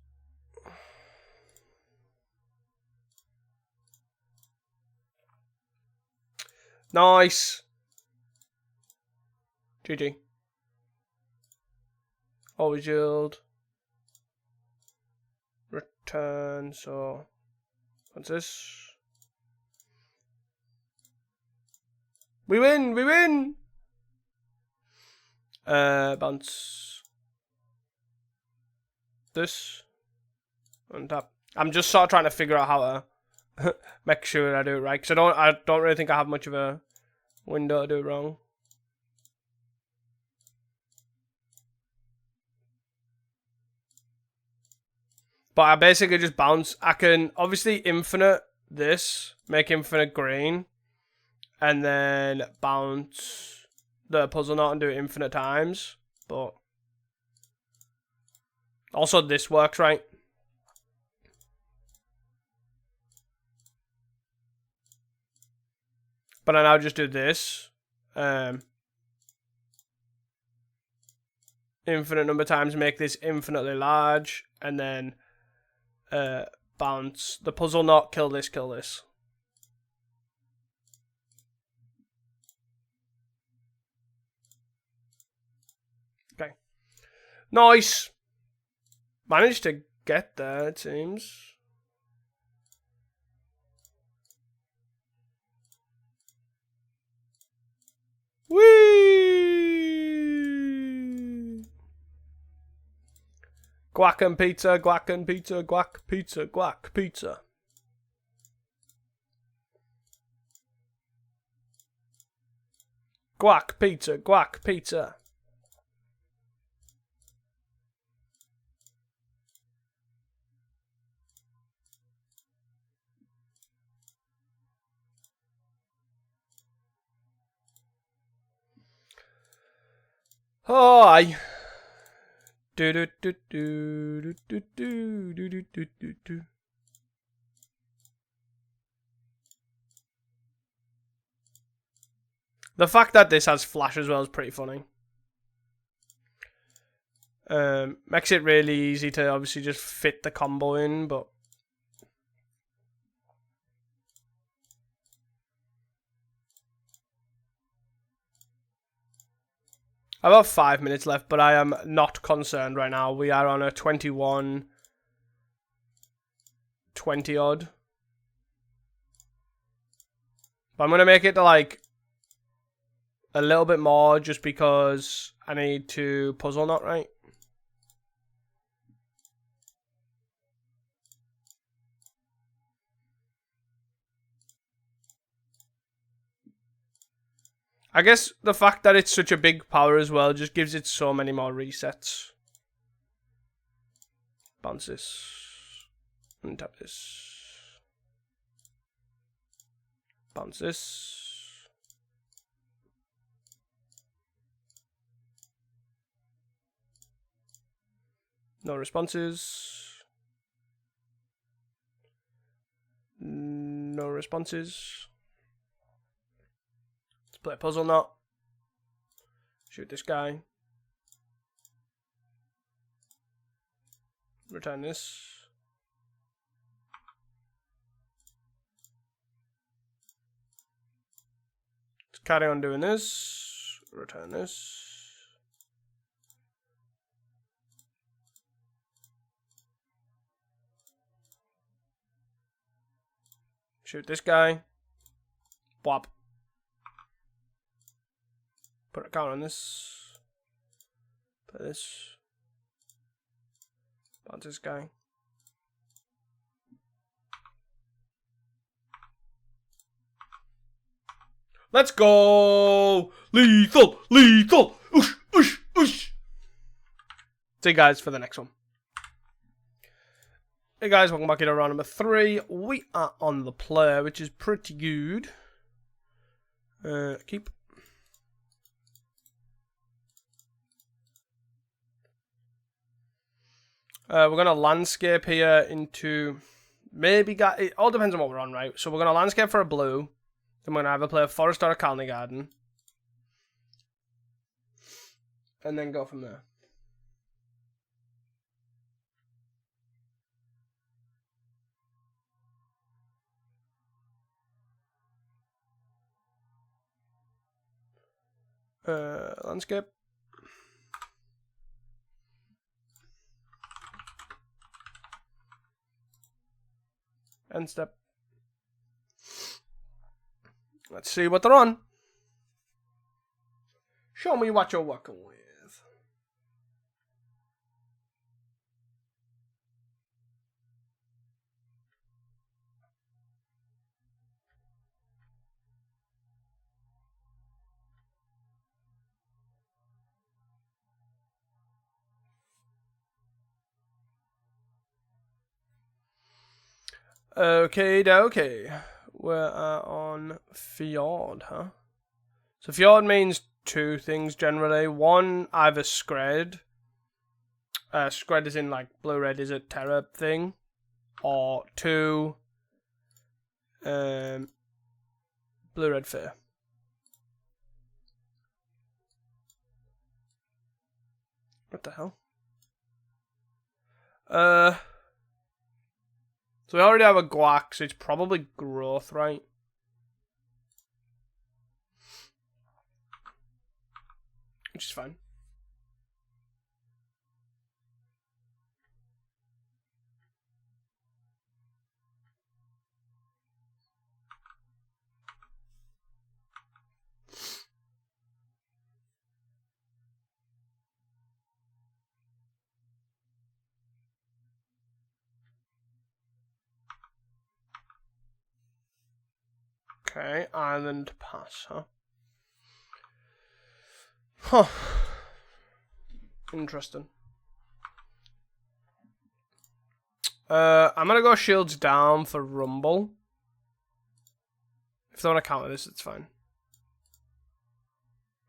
S1: Nice. GG. Always yield. Return, so what's this? We win! We win! Bounce. This. Untap. I'm just sort of trying to figure out how to make sure I do it right, because I don't really think I have much of a window to do it wrong. But I basically just bounce. I can obviously infinite this, make infinite green, and then bounce the puzzle knot and do it infinite times. But also this works, right? But I now just do this. Infinite number of times, make this infinitely large, and then bounce the puzzle knot, kill this, kill this. Okay. Nice. Managed to get there, it seems. Whee! Guac and pizza, guac and pizza, guac, pizza, guac, pizza. Guac, pizza, guac, pizza. Oh, aye. Do do do do do do do do do do do. The fact that this has flash as well is pretty funny. Makes it really easy to obviously just fit the combo in, but I have about 5 minutes left, but I am not concerned right now. We are on a 21, 20 odd. But I'm going to make it to like a little bit more just because I need to puzzle knot right. I guess the fact that it's such a big power as well just gives it so many more resets. Bounce this. And tap this. Bounce this. No responses. No responses. Let's play a puzzle knot. Shoot this guy. Return this. Let's carry on doing this. Return this. Shoot this guy. Bop. Put a count on this. Put this. Bounce this guy. Let's go! Lethal! Lethal! Oosh! Oosh! Oosh! See you guys for the next one. Hey guys, welcome back to round number 3. We are on the player, which is pretty good. Keep. We're going to landscape here into... Maybe... It all depends on what we're on, right? So we're going to landscape for a blue. Then we're going to either play a forest or a colony garden. And then go from there. Landscape. End step. Let's see what they're on. Show me what you're working with. Okay. We're on Fjord, huh? So Fjord means 2 things generally. One, either Scred. Scred is in like blue-red is a terror thing. Or 2, blue-red fair. What the hell? So we already have a guac, so it's probably growth, right? Which is fine. Okay, island pass, huh? Huh. Interesting. I'm gonna go shields down for Rumble. If they want to counter this, it's fine.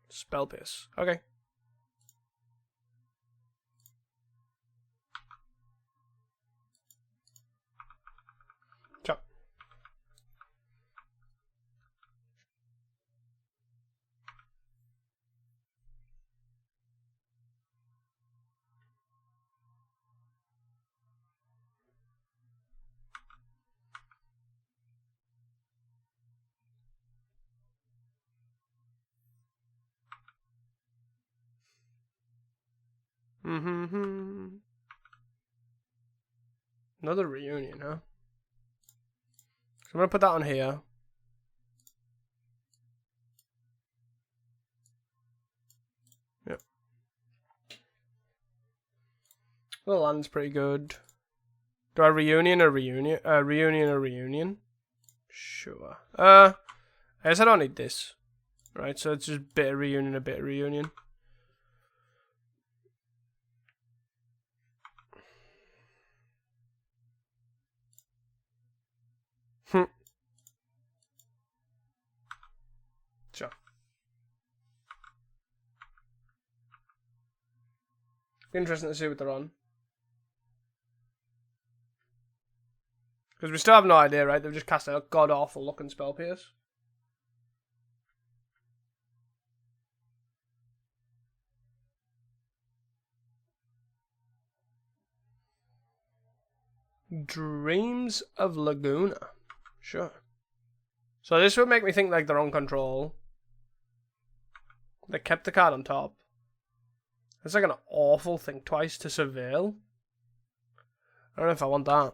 S1: Spell pierce. Okay. Chop. Another reunion, huh? So I'm gonna put that on here. Yep. The land's pretty good. Do I reunion or reunion? Reunion or reunion? Sure. I guess I don't need this. Right, so it's just bit of reunion, a bit of reunion. Sure. Interesting to see what they're on. Because we still have no idea, right? They've just cast a god-awful looking spell pierce. Dreams of Laguna. Sure. So this would make me think like they're on control. They kept the card on top. It's like an awful thing twice to surveil. I don't know if I want that.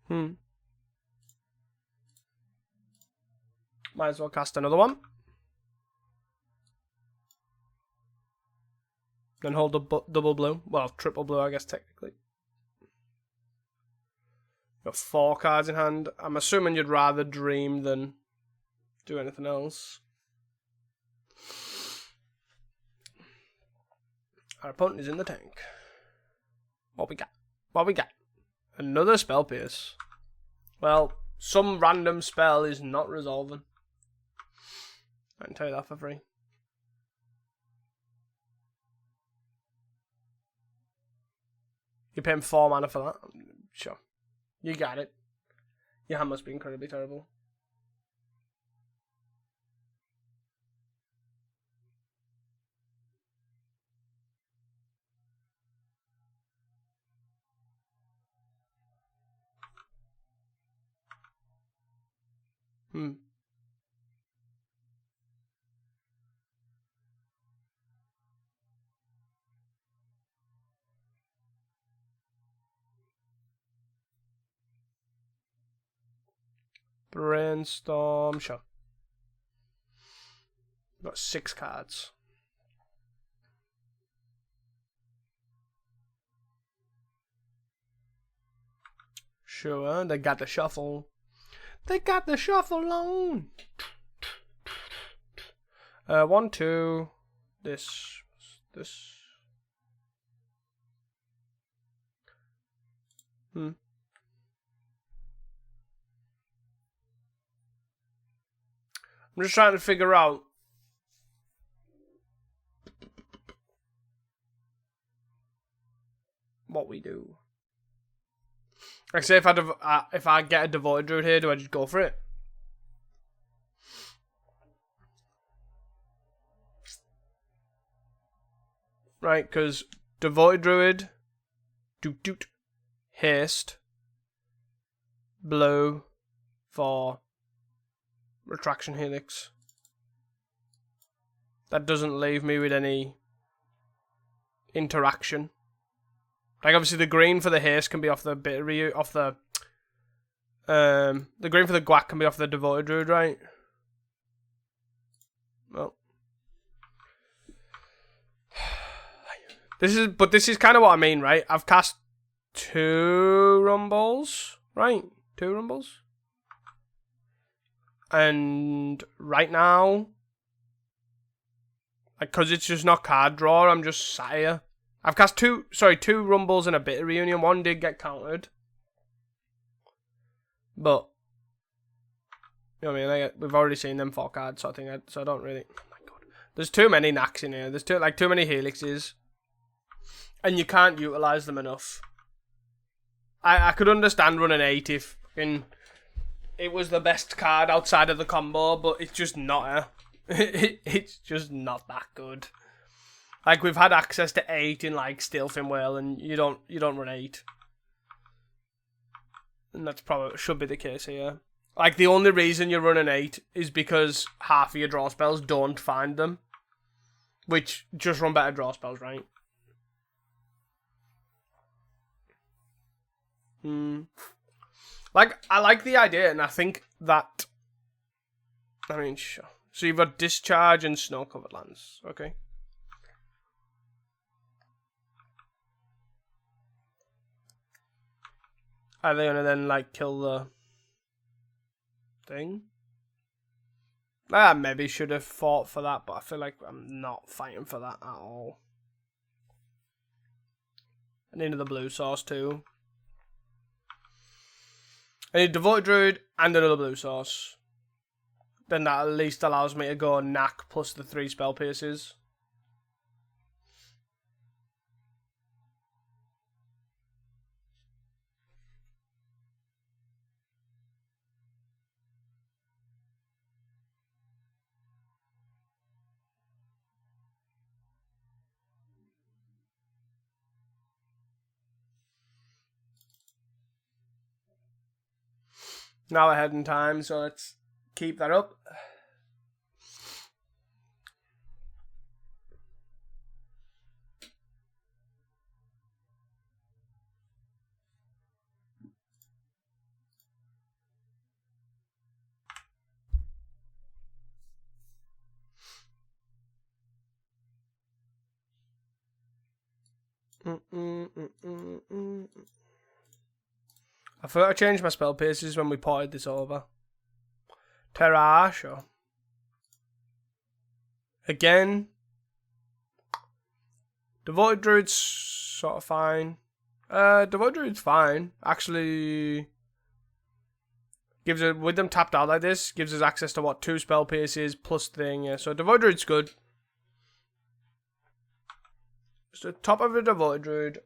S1: Might as well cast another one. Then hold a double blue. Well, triple blue, I guess, technically. Got 4 cards in hand. I'm assuming you'd rather dream than do anything else. Our opponent is in the tank. What we got? What we got? Another spell pierce. Well, some random spell is not resolving. I can tell you that for free. You're paying 4 mana for that? Sure. You got it. Your hand must be incredibly terrible. Brainstorm, sure. Got 6 cards. Sure, they got the shuffle. They got the shuffle on. 1, 2. This. I'm just trying to figure out what we do. Like, say if I get a devoted druid here, do I just go for it? Right, because devoted druid, doot, haste, blue for retraction helix. That doesn't leave me with any interaction. Like, obviously the green for the haste can be off the the green for the guac can be off the devoted druid, right? Well, this is kind of what I mean, right? I've cast 2 rumbles, right? 2 rumbles. And right now, like, cause it's just not card draw, I'm just sat here. I've cast 2 rumbles and a bit of reunion. 1 did get countered, but you know what I mean. We've already seen them 4 cards, so I don't really. Oh my god, there's too many knacks in here. There's too many helixes, and you can't utilize them enough. I could understand running 8 if it was the best card outside of the combo, but it's just not. It's just not that good. Like, we've had access to 8 in like Steelfin Whale, and you don't run 8, and that's probably should be the case here. Like, the only reason you're running 8 is because half of your draw spells don't find them, which just run better draw spells, right? Like, I like the idea, and I think that. I mean, sure. So you've got discharge and snow-covered lands, okay? Are they gonna then, like, kill the thing? I maybe should have fought for that, but I feel like I'm not fighting for that at all. I need the blue source too. I need Devoted Druid and another blue source. Then that at least allows me to go knack plus the 3 spell pierces. Now ahead in time, so let's keep that up. I thought I changed my spell pierces when we ported this over. Terra, sure. Again. Devoted Druid's sort of fine. Devoted Druid's fine. Actually, gives it, with them tapped out like this, gives us access to what, 2 spell pierces plus thing. Yeah, so Devoted Druid's good. Just the top of the Devoted Druid.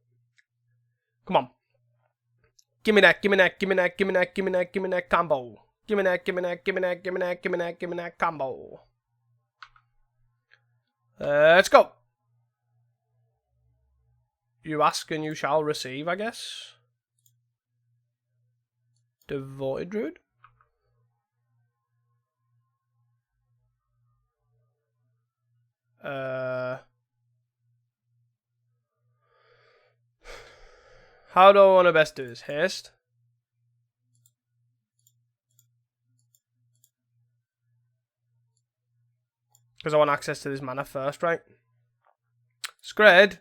S1: Come on. Give me that, give me that, give me that, give me that, give me that, give me that combo. Give me that, give me that, give me that, give me that, give me that, give me that combo. Let's go. You ask and you shall receive, I guess. Devoted Druid. How do I want to best do this? Haste. Because I want access to this mana first, right? Scred.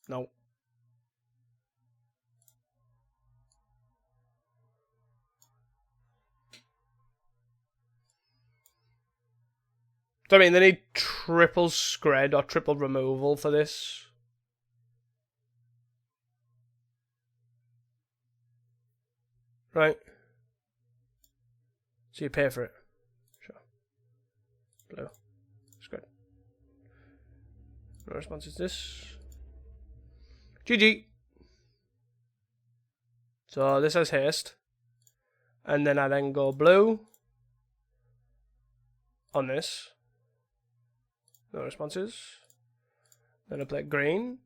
S1: No. So, I mean, they need triple Scred or triple removal for this. Right. So you pay for it. Sure. Blue. Scred. No response is this. GG. So this has haste. And then I then go blue on this. No responses. Then I play green.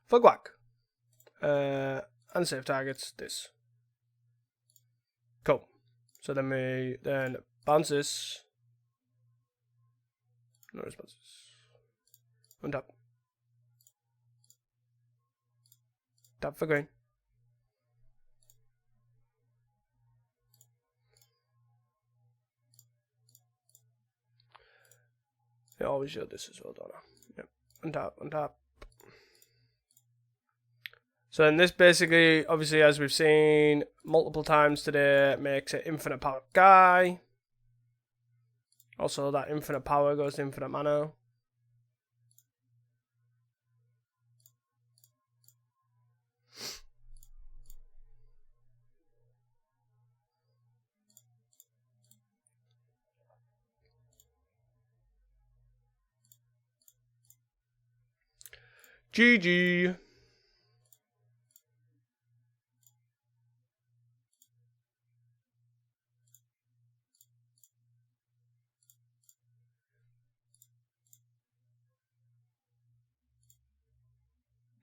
S1: For Guac. Unsave targets this. Cool. So then we then bounce this. No responses. Untap. Tap for green. I always show this as well, don't I? Yep. Untap, untap. So then this basically, obviously, as we've seen multiple times today, makes it infinite power guy. Also, that infinite power goes to infinite mana. GG.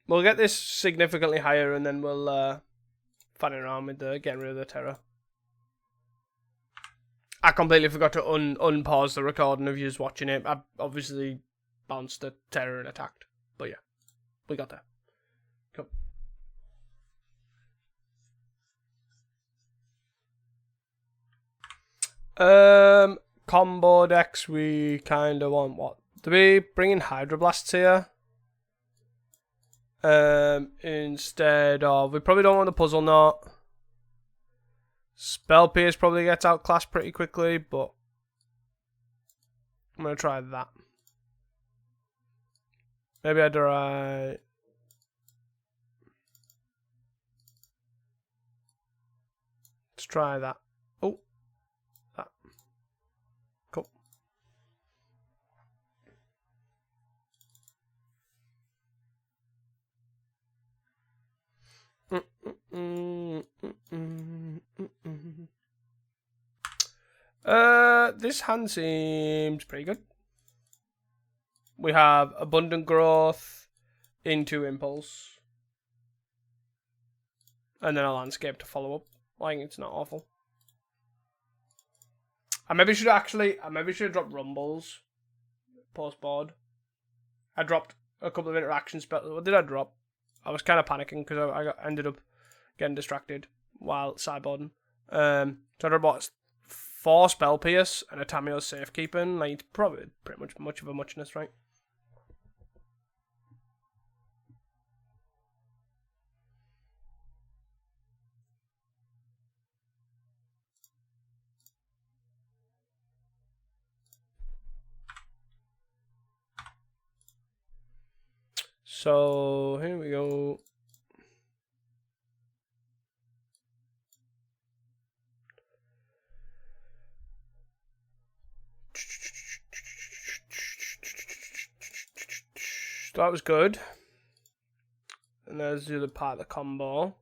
S1: We'll get this significantly higher and then we'll fan around with getting rid of the terror. I completely forgot to unpause the recording of you watching it. I obviously bounced the terror and attacked. But yeah, we got there. Cool. Combo decks, we kind of want what? Do we bring in Hydroblasts here? Instead of, we probably don't want the Puzzle Knot. Spell Pierce probably gets outclassed pretty quickly, but I'm going to try that. Maybe I try... Let's try that. Oh, that. Cool. This hand seems pretty good. We have Abundant Growth into Impulse. And then a Landscape to follow up. I think it's not awful. I maybe should have dropped Rumbles post board. I dropped a couple of interaction spells. What did I drop? I was kind of panicking because I ended up getting distracted while sideboarding. So I dropped 4 Spell Pierce and a Tamiyo's Safekeeping. Like, it's probably pretty much of a muchness, right? So here we go. That was good. And there's the other part of the combo.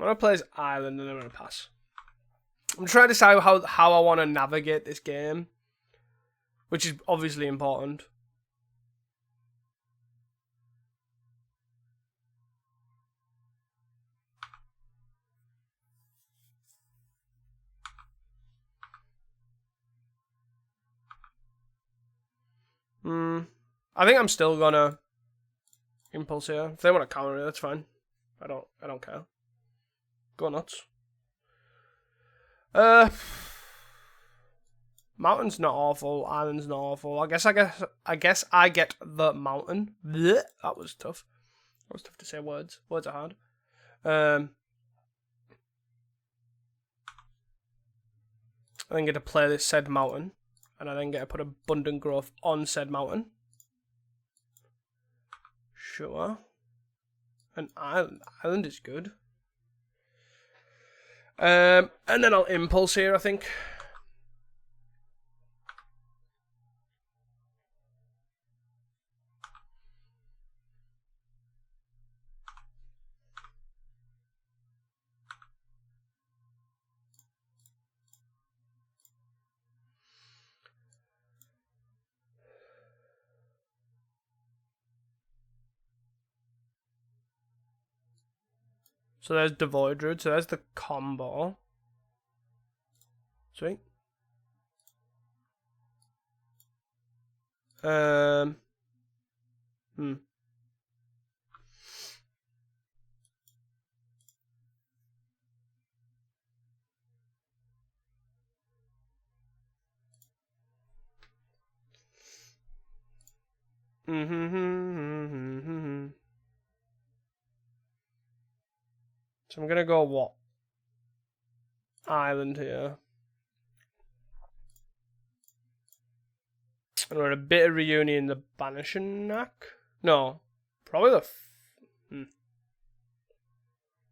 S1: I'm gonna play as Island and I'm gonna pass. I'm trying to decide how I want to navigate this game, which is obviously important. I think I'm still gonna impulse here. If they want to counter it, that's fine. I don't care. Go nuts. Mountain's not awful. Island's not awful. I guess I get the mountain. Blech, that was tough. That was tough to say words. Words are hard. I then get to play this said mountain, and I then get to put abundant growth on said mountain. Sure. And island is good. And then I'll impulse here, I think. So there's Devoid Druid. So there's the combo. Sweet. So I'm gonna go what? Island here. And we're a bit of reunion the banishing knack. No, probably the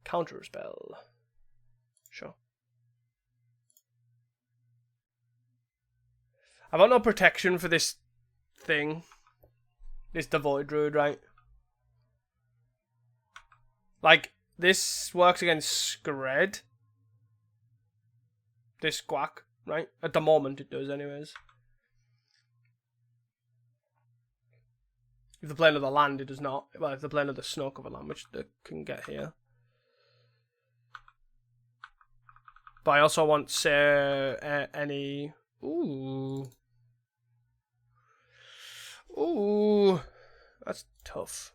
S1: counter spell. Sure. I've got no protection for this thing. This Devoid Druid, right? Like, this works against Scred. This Quack, right? At the moment it does anyways. If they're playing another land, it does not. Well, if they're playing another snow cover land, which they can get here. But I also want, say, any... Ooh. Ooh. That's tough.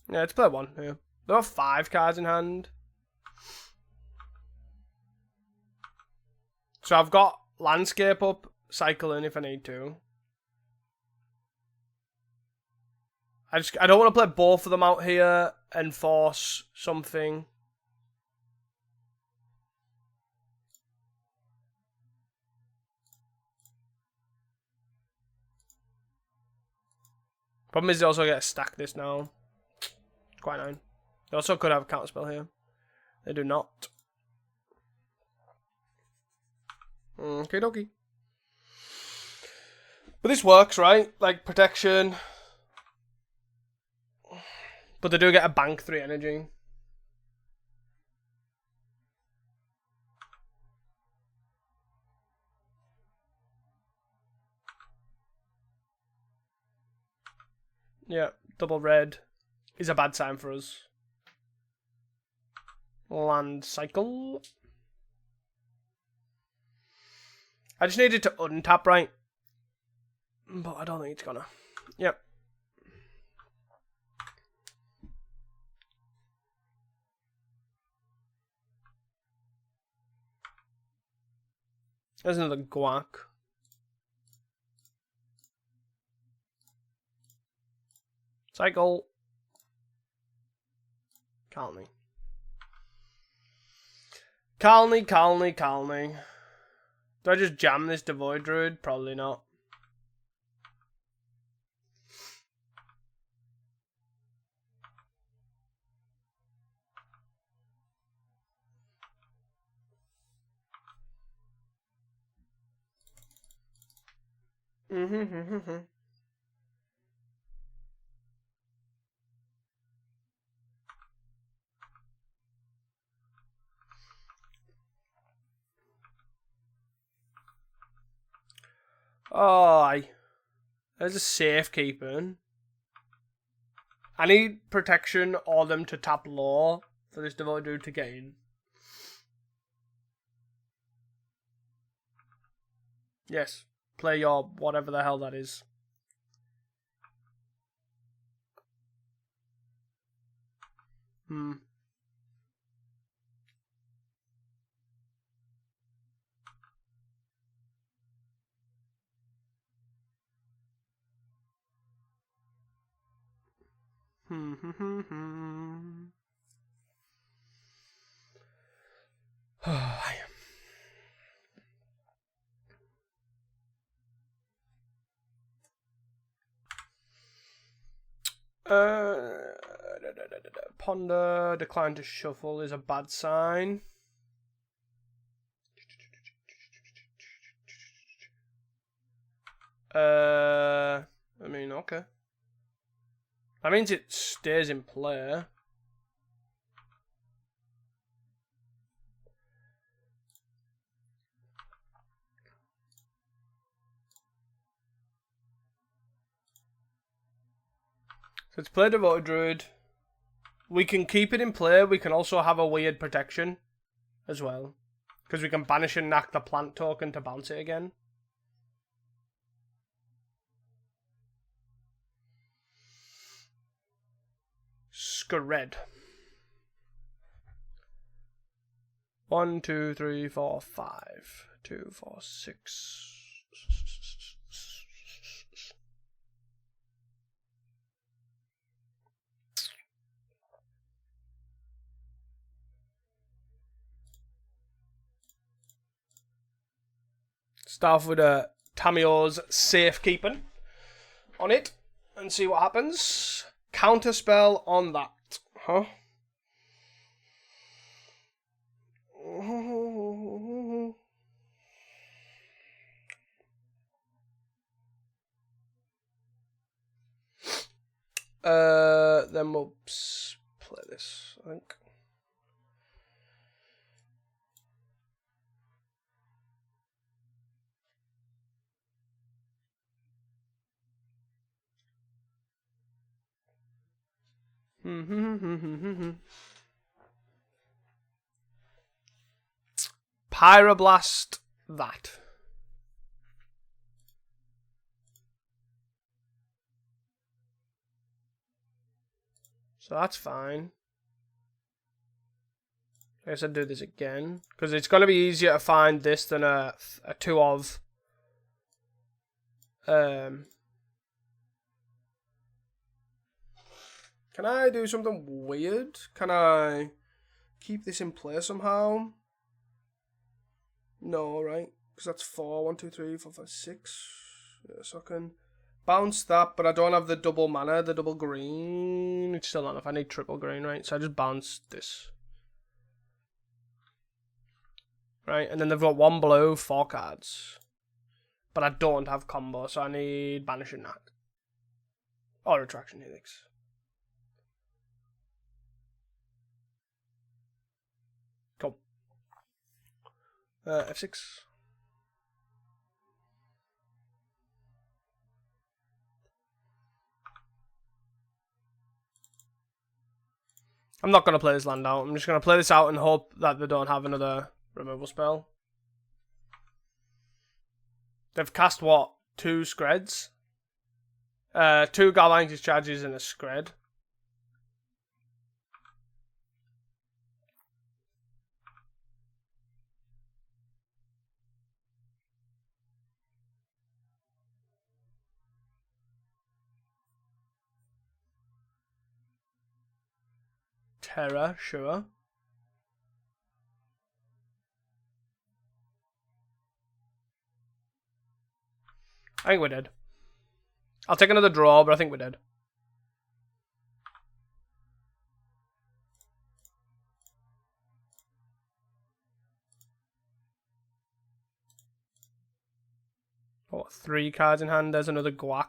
S1: Yeah, let's play one here. There are 5 cards in hand. So I've got Landscape up, cycle in if I need to. I don't want to play both of them out here and force something. Problem is they also get to stack this now. Quite annoying. They also could have a counterspell here. They do not. Okay, dokie. But this works, right? Like protection. But they do get a bank 3 energy. Yeah, double red is a bad sign for us. Land cycle. I just needed to untap, right? But I don't think it's gonna. Yep. There's another guac. Cycle. Calmly. Calmly. Do I just jam this Devoid Druid? Probably not. Oh, there's a safekeeping. I need protection or them to tap law for this Devoid Druid to get in. Yes. Play your whatever the hell that is. Ponder, decline to shuffle is a bad sign. I mean, okay. That means it stays in play. So it's play Devoted Druid. We can keep it in play. We can also have a weird protection as well. Because we can banish and knock the plant token to bounce it again. Scred. 1, 2, 3, 4, 5. 2, 4, 6. Start off with a Tamio's safekeeping on it and see what happens. Counterspell on that, huh? Then we'll play this, I think. Pyroblast that. So that's fine. I guess I'd do this again. Because it's going to be easier to find this than a 2 of. Can I do something weird? Can I keep this in play somehow? No, right? Because that's 4. 1, 2, 3, 4, 5, 6. Yeah, so I can bounce that, but I don't have the double mana, the double green. It's still not enough. I need triple green, right? So I just bounce this. Right, and then they've got 1 blue, 4 cards. But I don't have combo, so I need Banish and Knock. Or Attraction Helix. Cool. F6. I'm not going to play this land out. I'm just going to play this out and hope that they don't have another removal spell. They've cast what? 2 Screds? 2 Galvanic Discharges and a Scred. Terror, sure. I think we're dead. I'll take another draw, but I think we're dead. Oh, 3 cards in hand. There's another guac.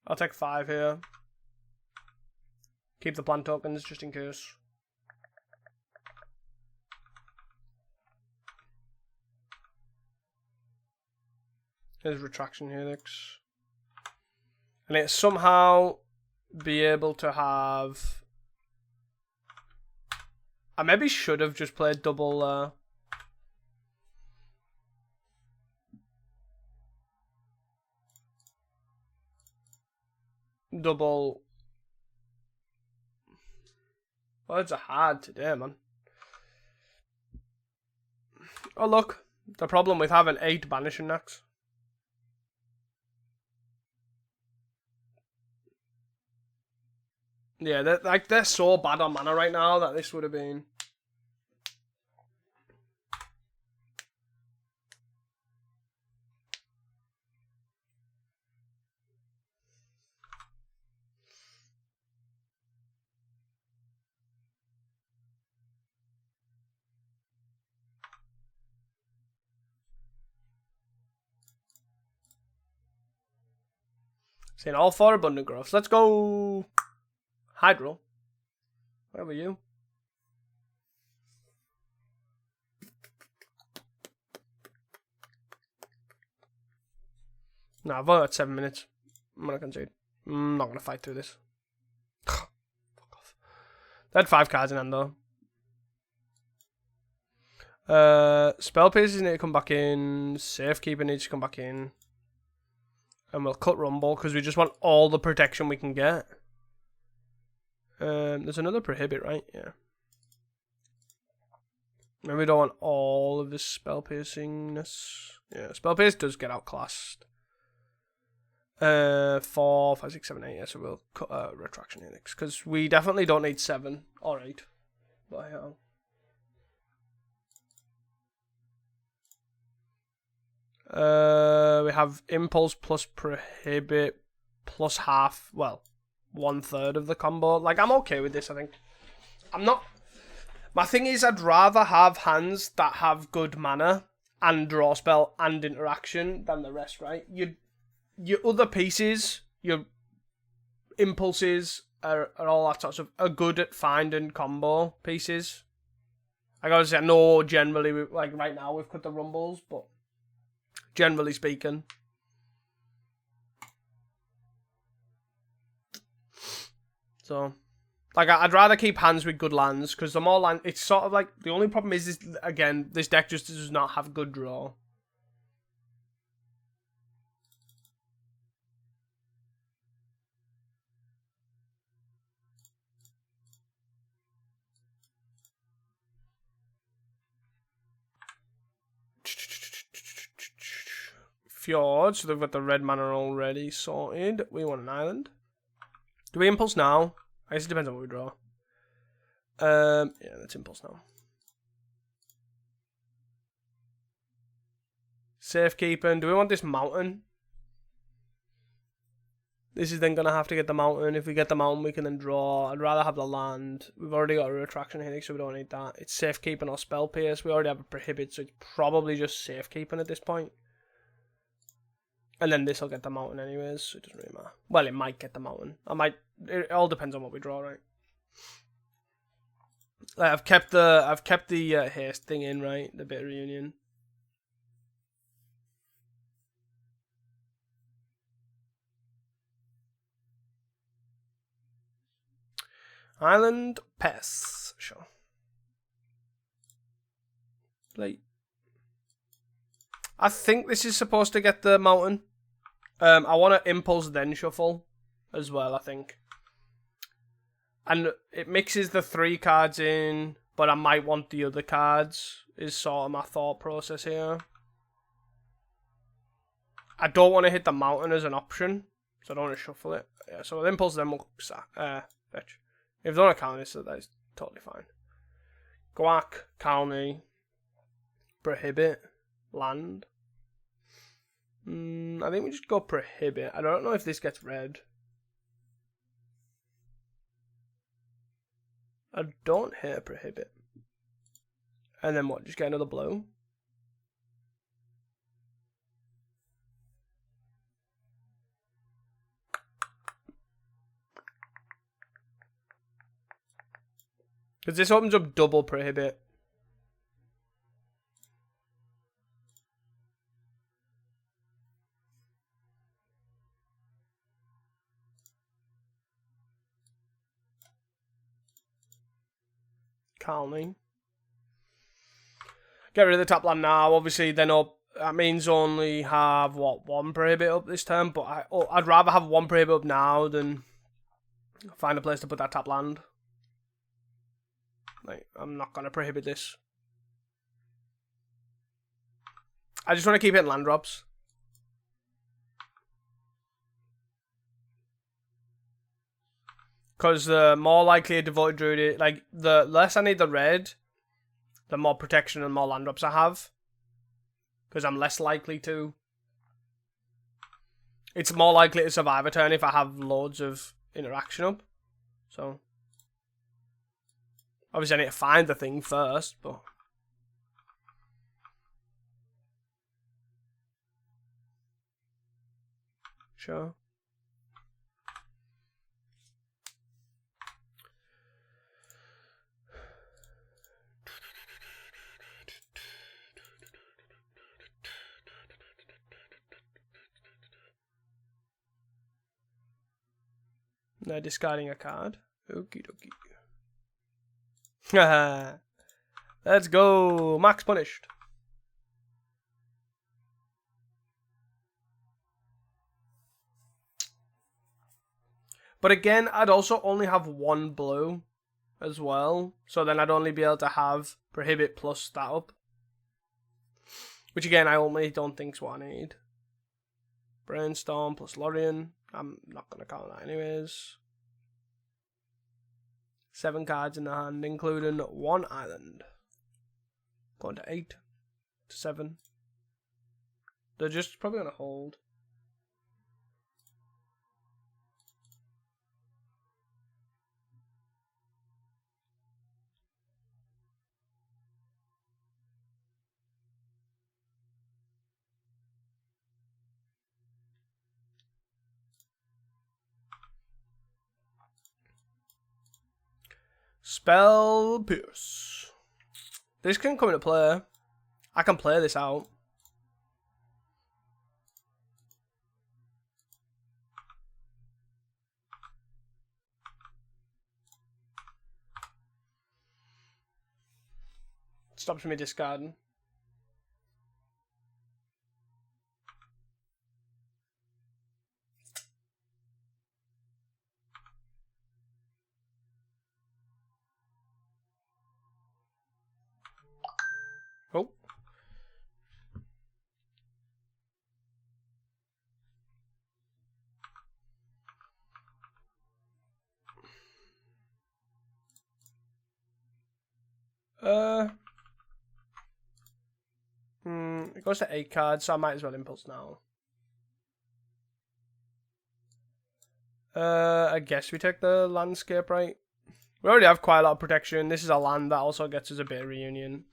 S1: I'll take 5 here. Keep the plant tokens just in case. There's retraction helix. And it somehow be able to have... I maybe should have just played double... double... Words are hard today, man. Oh, look. The problem with having 8 banishing necks. Yeah, they're so bad on mana right now that this would have been... Seeing all 4 abundant growths. Let's go! Hydro. Where were you? No, I've only got 7 minutes. I'm gonna concede. I'm not gonna fight through this. Fuck off. They had 5 cards in hand though. Spell pierces need to come back in. Safekeeper needs to come back in. And we'll cut Rumble because we just want all the protection we can get. There's another prohibit, right? Yeah. Maybe we don't want all of this spell piercingness. Yeah, spell pierce does get outclassed. 4, 5, 6, 7, 8. Yeah, so we'll cut retraction helix because we definitely don't need 7 or 8. But yeah. We have impulse plus prohibit plus half. Well, 1/3 of the combo. Like, I'm okay with this, I think. I'm not... My thing is, I'd rather have hands that have good mana and draw spell and interaction than the rest, right? Your other pieces, your impulses, are all that sort of... are good at finding combo pieces. Like, obviously, I know generally, like, right now we've cut the rumbles, but generally speaking... So, like, I'd rather keep hands with good lands, because the more land... It's sort of like... The only problem is, again, this deck just does not have good draw. Fjord, so they've got the red mana already sorted. We want an island. Do we impulse now? I guess it depends on what we draw. Yeah, let's impulse now. Safekeeping. Do we want this mountain? This is then going to have to get the mountain. If we get the mountain, we can then draw. I'd rather have the land. We've already got a retraction helix, so we don't need that. It's safekeeping or spell pierce. We already have a prohibit, so it's probably just safekeeping at this point. And then this will get the mountain anyways, so it doesn't really matter. Well, it might get the mountain. It all depends on what we draw, right? I've kept the haste thing in, right? The bit of reunion. Island pass, sure. Play. I think this is supposed to get the mountain. I want to impulse then shuffle as well, I think. And it mixes the 3 cards in. but I might want the other cards, is sort of my thought process here. I don't want to hit the mountain as an option, so I don't want to shuffle it. Yeah, so with impulse, then we'll fetch. If they don't account this, so that is totally fine. Guac, Colony, Prohibit, Land. I think we just go Prohibit. I don't know if this gets red. I don't hit a Prohibit. And then what? Just get another blow? Because this opens up double Prohibit. Colony. Get rid of the top land now. Obviously, then up. That means only have, what, one Prohibit up this turn? But I'd rather have one Prohibit up now than find a place to put that top land. Like, I'm not going to Prohibit this. I just want to keep hitting land drops. Because the more likely a Devoted Druid, like, the less I need the red, the more protection and more land drops I have. Because I'm less likely to. It's more likely to survive a turn if I have loads of interaction up. So. Obviously I need to find the thing first, but. Sure. No, discarding a card. Okie dokie. Let's go. Max punished. But again, I'd also only have one blue as well. So then I'd only be able to have Prohibit plus that up. Which again, I only don't think is what I need. Brainstorm plus Lorien. I'm not going to count that anyways. 7 cards in the hand, including 1 island. Going to 8. To 7. They're just probably going to hold. Spell Pierce. This can come into play. I can play this out. Stops me discarding. Oh. It goes to 8 cards, so I might as well impulse now. I guess we take the landscape, right? We already have quite a lot of protection. This is a land that also gets us a bit of reunion.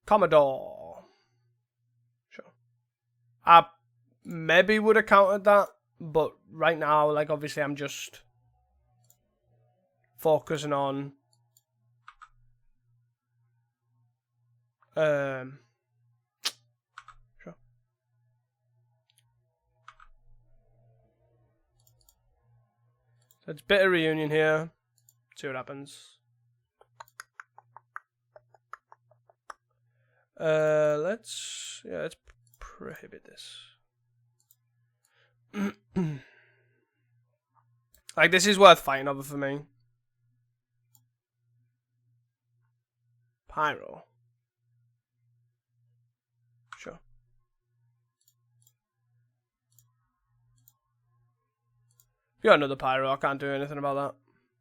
S1: Commodore. Sure. I maybe would have countered that, but right now, like, obviously I'm just focusing on sure. So it's bit of reunion here. See what happens. Let's prohibit this. Like, this is worth fighting over for me. Pyro. Sure. If you got another pyro, I can't do anything about that.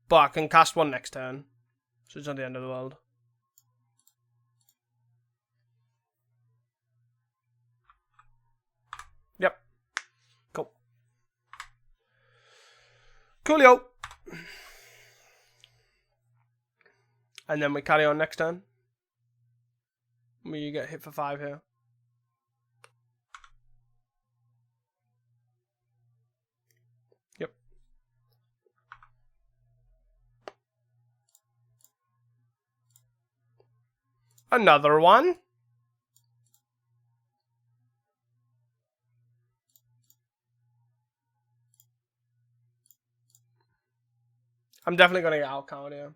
S1: But I can cast one next turn. So it's not the end of the world. Yep. Cool. Coolio. And then we carry on next turn. We get hit for 5 here. Yep. Another one. I'm definitely going to get out count here.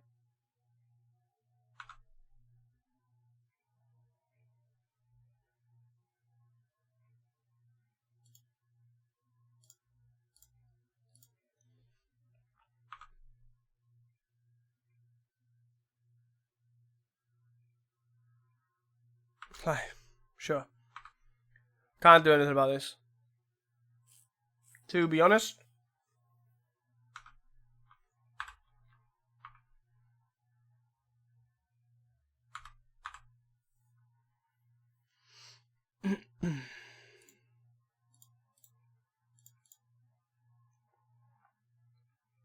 S1: Sure. Can't do anything about this. To be honest.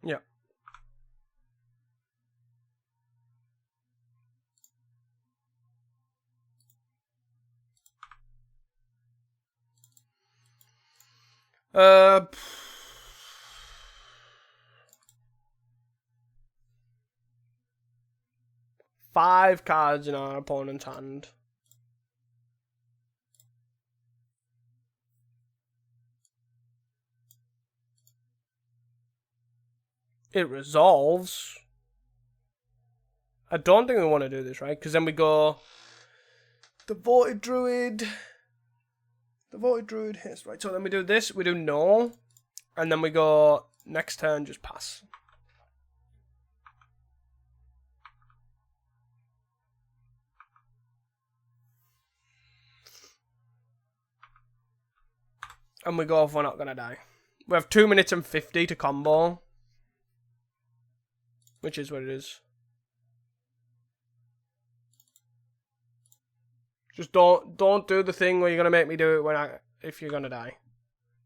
S1: Yeah. Five cards in our opponent's hand. It resolves. I don't think we want to do this, right? Because then we go Devoted Druid. Devoted Druid hits, right? So then we do this, we do no. And then we go next turn, just pass. And we go if we're not going to die. We have 2 minutes and 50 to combo. Which is what it is. Just don't do the thing where you're gonna make me do it if you're gonna die,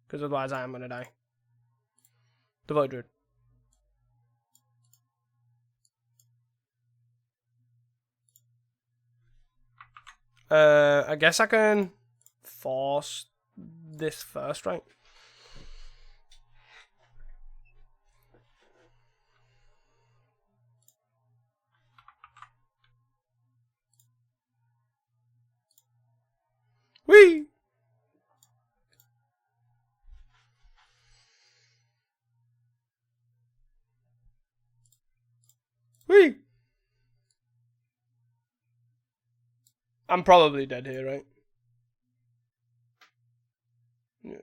S1: because otherwise I am gonna die. Devoted Druid. I guess I can force this first, right? Whee! Whee! I'm probably dead here, right? Yeah.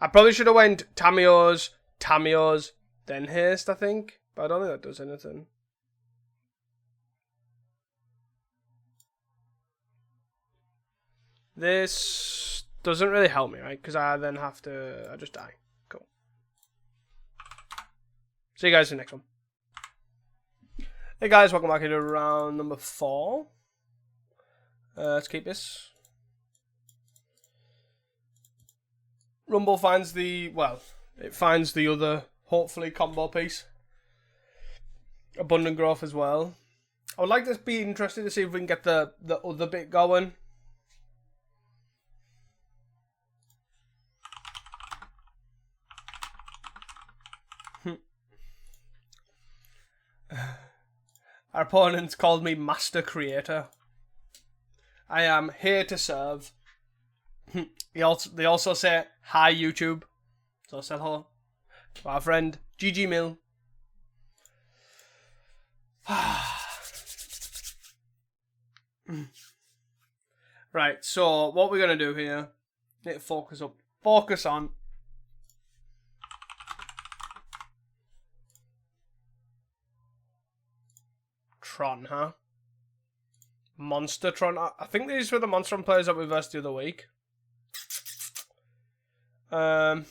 S1: I probably should have went Tamiyo's, then Haste, I think. But I don't think that does anything. This doesn't really help me, right? Because I then have to... I just die. Cool. See you guys in the next one. Hey guys, welcome back to round number 4. Let's keep this. Rumble finds the... Well, it finds the other, hopefully, combo piece. Abundant Growth as well. I would like to be interested to see if we can get the other bit going. Our opponents called me Master Creator. I am here to serve. They also say, hi YouTube. So I said hello. Our friend, GG Mill. Right, so what we're going to do here, need to focus up. Focus on. Tron, huh? Monster Tron. I think these were the Monster Tron players that we versed the other week. Oh,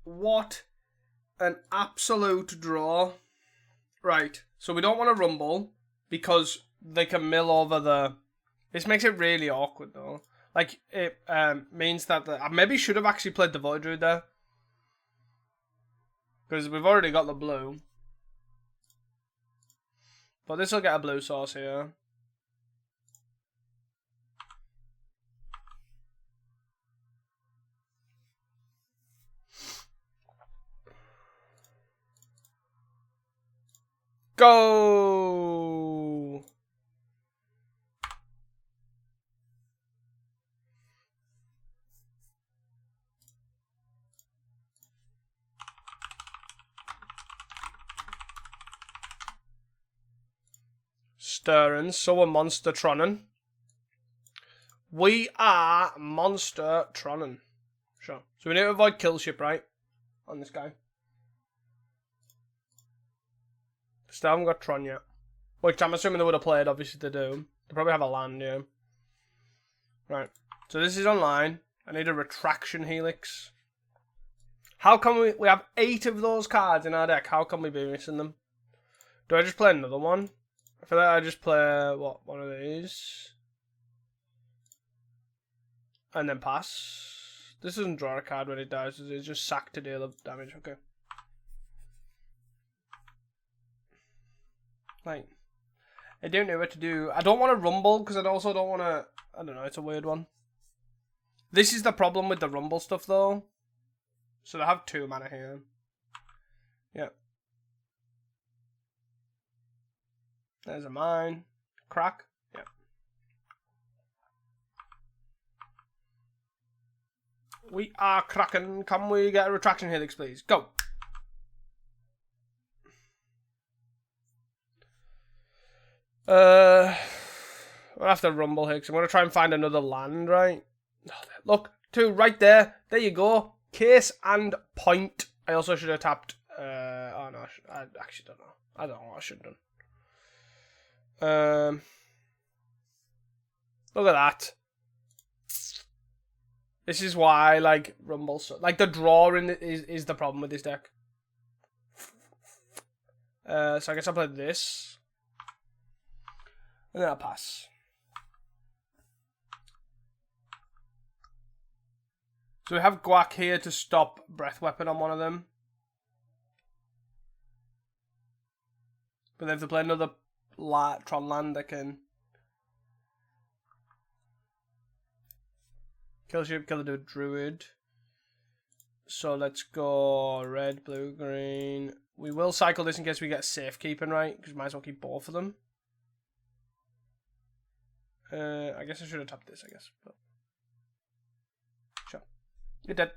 S1: what an absolute draw. Right, so we don't want to rumble because they can mill over the... This makes it really awkward though. Like, it means that I maybe should have actually played the Void Druid there. Because we've already got the blue. But this will get a blue source here. Go! Stirring, so we're Monster Tronin. We are Monster Tronin. Sure. So we need to avoid kill ship, right? On this guy. Still haven't got Tron yet. Which I'm assuming they would have played, obviously they do. They probably have a land, yeah. Right. So this is online. I need a Retraction Helix. How come we have 8 of those cards in our deck? How can we be missing them? Do I just play another one? I feel like I just play, what, one of these? And then pass. This doesn't draw a card when it dies. It's just sack to deal damage. Okay. Like, I don't know what to do. I don't want to rumble because I also don't want to... I don't know, it's a weird one. This is the problem with the rumble stuff though. So they have 2 mana here. Yeah. There's a mine. Crack. Yeah. We are cracking. Can we get a Retraction Helix, please? Go. We'll have to rumble here because I'm going to try and find another land, right? Look, 2 right there. There you go. Case and point. I also should have tapped. Oh no, I actually don't know. I don't know what I should have done. Look at that. This is why, like, rumble. Like, the drawing is the problem with this deck. So I guess I'll play this. And then I'll pass. So we have Guac here to stop Breath Weapon on one of them. But then if they play another Tron land, they can kill ship, kill the druid. So let's go red, blue, green. We will cycle this in case we get safekeeping, right? Because we might as well keep both of them. I guess I should have tapped this, I guess. But sure. You're dead.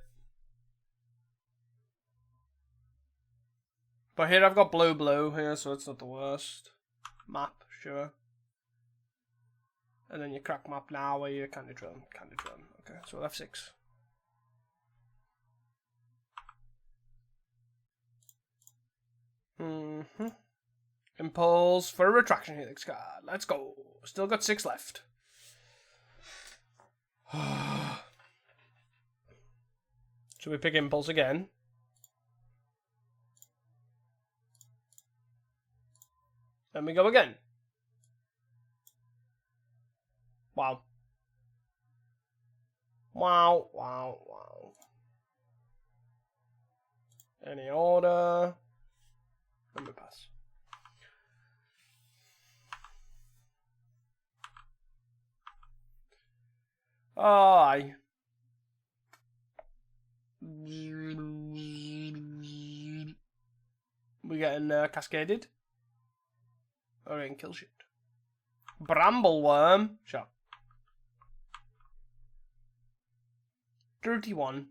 S1: But here I've got blue here, so it's not the worst. Map, sure. And then you crack map now where you candy drill. Okay, so we'll have 6. Impulse for a Retraction Helix card. Let's go. Still got 6 left. Should we pick Impulse again? Then we go again. Wow. Wow. Any order? Let me pass. Aye. We getting cascaded? Or in kill shit. Brambleworm. Sure. 31.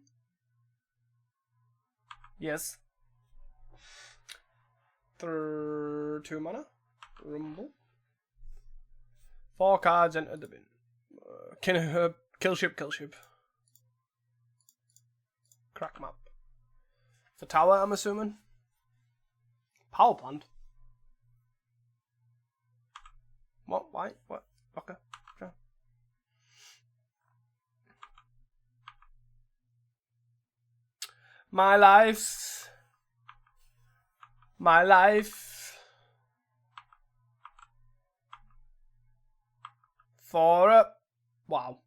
S1: Yes. 2 mana. Rumble. 4 cards enter the bin. Kill ship. Crack map. For tower, I'm assuming. Power plant. What? Why? What? Okay. Sure. My life. For a wow.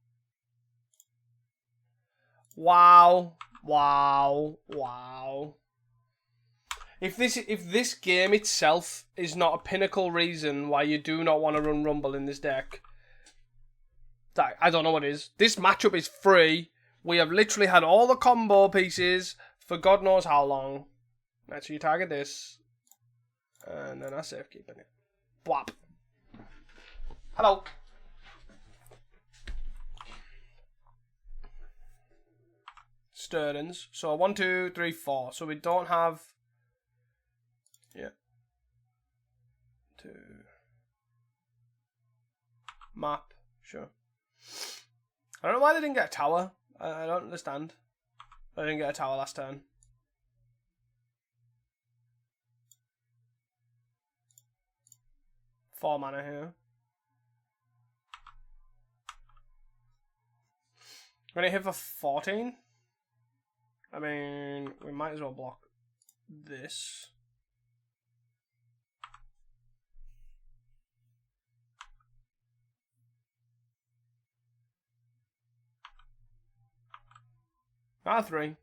S1: If this game itself is not a pinnacle reason why you do not want to run Rumble in this deck, I don't know what is. This matchup is free. We have literally had all the combo pieces for God knows how long. Right, so you target this, and then I safe keeping it. Blap. Hello. Stirrings. So 1, 2, 3, 4. So we don't have. Yeah. 2. Map. Sure. I don't know why they didn't get a tower. I don't understand. They didn't get a tower last turn. Four mana here. We're gonna hit for 14. I mean, we might as well block this. R3.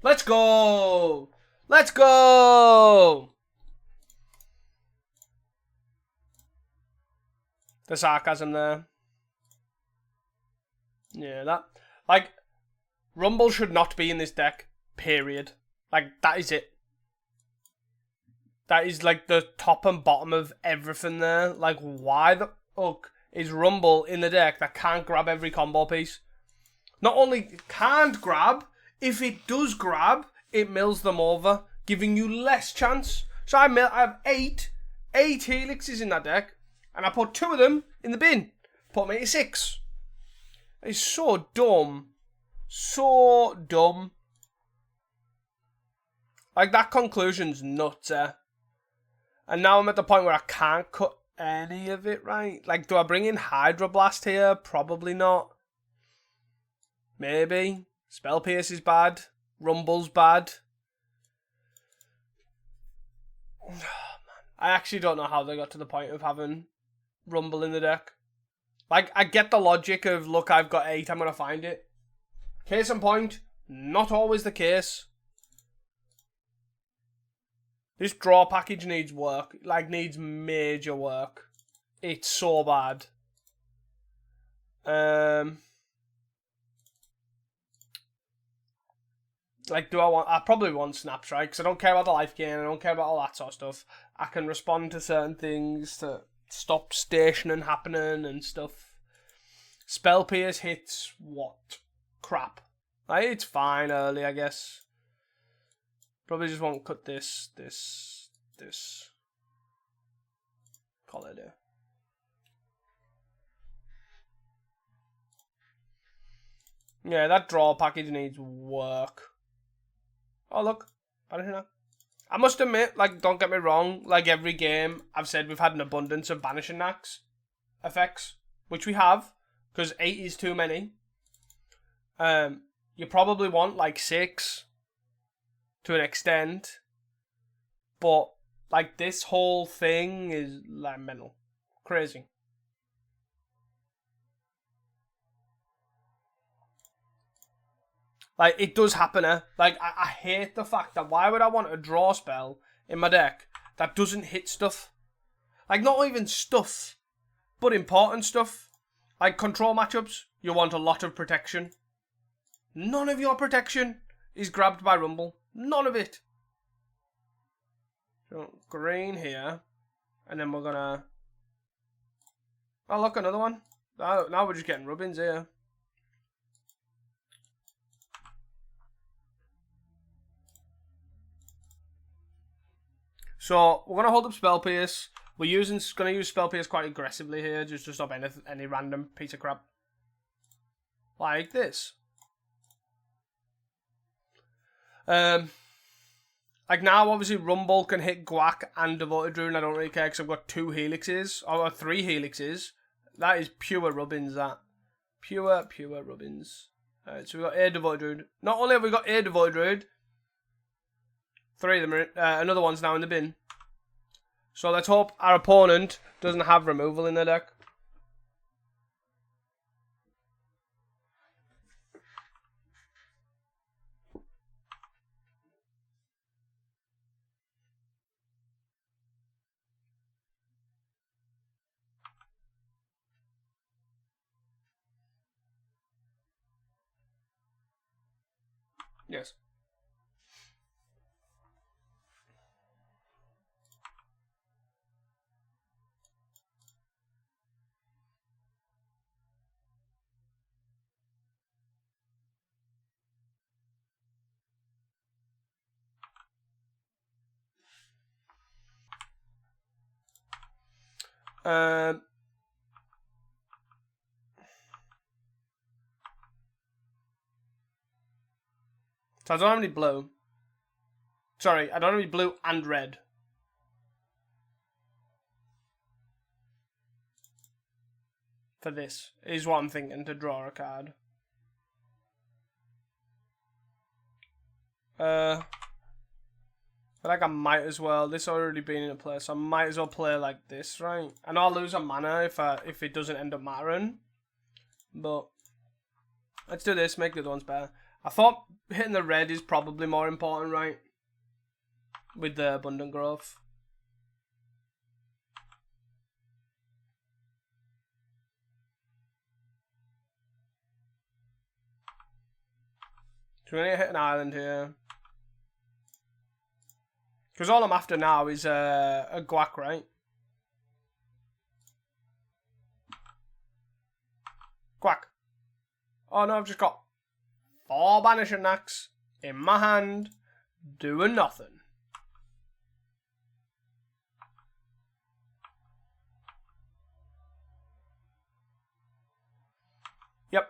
S1: Let's go! Let's go! The sarcasm there. Yeah, that. Like, Rumble should not be in this deck. Period. Like, that is it. That is, like, the top and bottom of everything there. Like, why the fuck is Rumble in the deck that can't grab every combo piece? Not only can't grab, if it does grab, it mills them over, giving you less chance. So I have 8 helixes in that deck, and I put 2 of them in the bin. Put me at 6. It's so dumb. So dumb. Like, that conclusion's nuts, eh? And now I'm at the point where I can't cut any of it right. Like, do I bring in Hydroblast here? Probably not. Maybe. Spell Pierce is bad. Rumble's bad. Oh, man. I actually don't know how they got to the point of having Rumble in the deck. Like, I get the logic of, look, I've got 8, I'm going to find it. Case in point, not always the case. This draw package needs work. Like, needs major work. It's so bad. Like, I probably want snaps, right? Because I don't care about the life gain. I don't care about all that sort of stuff. I can respond to certain things to stop stationing happening and stuff. Spell Pierce hits what? Crap. Like, it's fine early, I guess. Probably just won't cut this. Call it a. Yeah, that draw package needs work. Oh, look. I must admit, like, don't get me wrong, like every game, I've said we've had an abundance of Banishing Axe effects, which we have, because 8 is too many. You probably want, like, 6 to an extent, but, like, this whole thing is, like, mental. Crazy. Like, it does happen, eh? Like, I hate the fact that why would I want a draw spell in my deck that doesn't hit stuff? Like, not even stuff, but important stuff. Like, control matchups, you want a lot of protection. None of your protection is grabbed by Rumble. None of it. So, green here. And then we're gonna... Oh, look, another one. Now we're just getting rubbings here. So we're gonna hold up Spell Pierce. We're gonna use Spell Pierce quite aggressively here, just to stop any random piece of crap like this. Like now, obviously, Rumble can hit Guac and Devoted Druid, and I don't really care because I've got 2 helixes, or 3 helixes. That is pure rubbins, that. Pure rubbins. Alright, so we've got a Devoted Druid. Not only have we got a Devoted Druid, 3 of them are another one's now in the bin. So let's hope our opponent doesn't have removal in their deck. Yes. So I don't have any blue. Sorry, I don't have any blue and red. For this, is what I'm thinking, to draw a card. I feel like I might as well. This already been in a play, so I might as well play like this, right? And I'll lose a mana if it doesn't end up mattering. But let's do this, make the other ones better. I thought hitting the red is probably more important, right? With the abundant growth. So we need to hit an island here. Because all I'm after now is a Guac, right? Guac. Oh no, I've just got 4 Banishing Axe in my hand, doing nothing. Yep.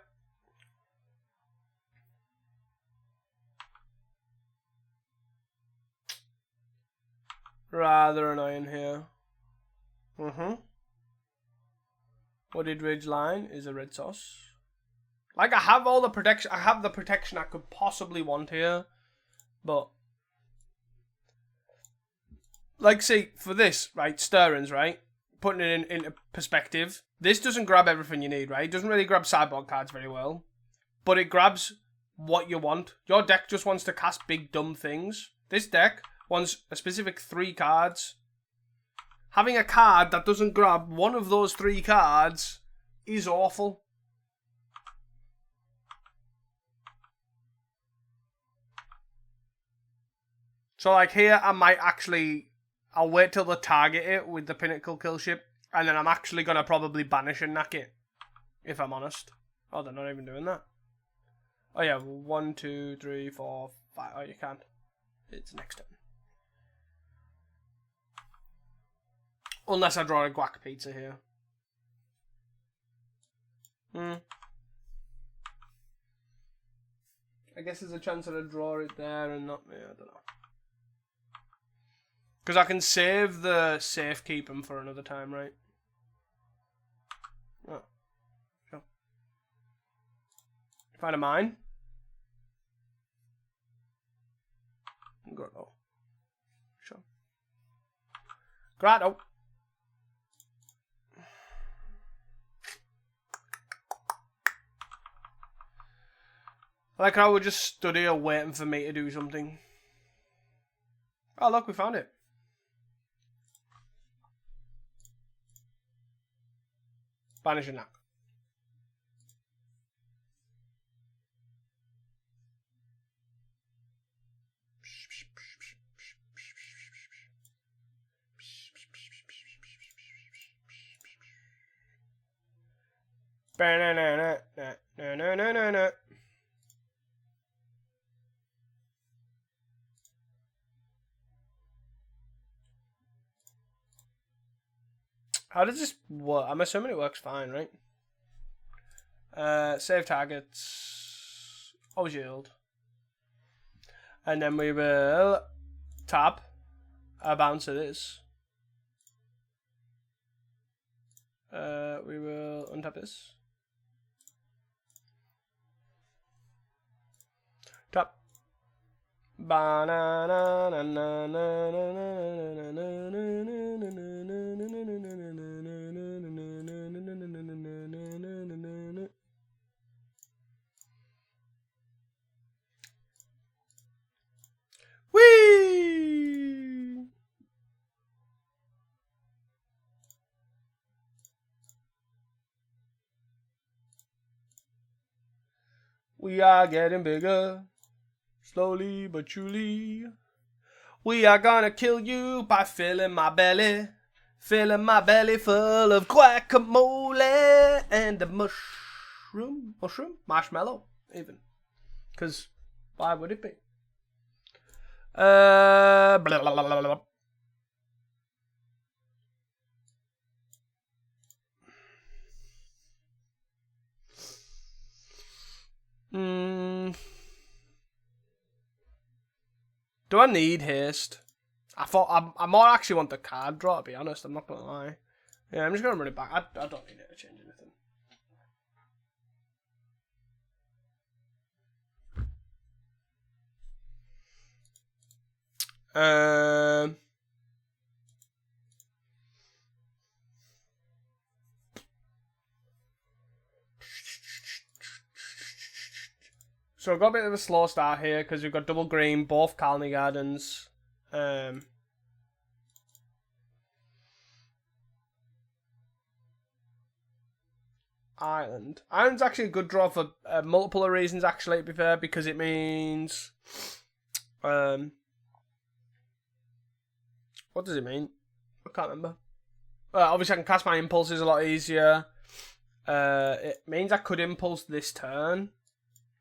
S1: Rather annoying here. Wooded Ridge Line is a red sauce. Like, I have all the protection. I have the protection I could possibly want here. But, like, see, for this, right, Stirrings, right? Putting it into perspective. This doesn't grab everything you need, right? It doesn't really grab sideboard cards very well. But it grabs what you want. Your deck just wants to cast big, dumb things. This deck wants a specific 3 cards. Having a card that doesn't grab one of those 3 cards is awful. So, like, here, I might actually... I'll wait till they target it with the Pinnacle Kill Ship, and then I'm actually going to probably banish and knack it, if I'm honest. Oh, they're not even doing that. Oh, yeah, 1, 2, 3, 4, 5. Oh, you can't. It's next turn. Unless I draw a Guac Pizza here. I guess there's a chance that I draw it there and not... Yeah, I don't know. Because I can save the safekeeping for another time, right? Oh, sure. If I had a mine. Grotto. Sure. Grotto. I like how we're just stood here waiting for me to do something. Oh, look, we found it. Banish and knock. How does this work? I'm assuming it works fine, right? Save targets. Always yield. And then we will tap. Bounce it is. We will untap this. Tap. Whee! We are getting bigger, slowly but surely. We are gonna kill you by filling my belly full of guacamole and the marshmallow, even. Because why would it be? Blah, blah, blah, blah, blah. Do I need haste? I more actually want the card draw, to be honest. I'm not gonna lie. Yeah, I'm just gonna run it back. I don't need it to change anything. So we've got a bit of a slow start here because we've got double green, both Colony Gardens. Island. Island's actually a good draw for multiple of reasons, actually, to be fair, because it means... what does it mean? I can't remember. Obviously, I can cast my impulses a lot easier. It means I could impulse this turn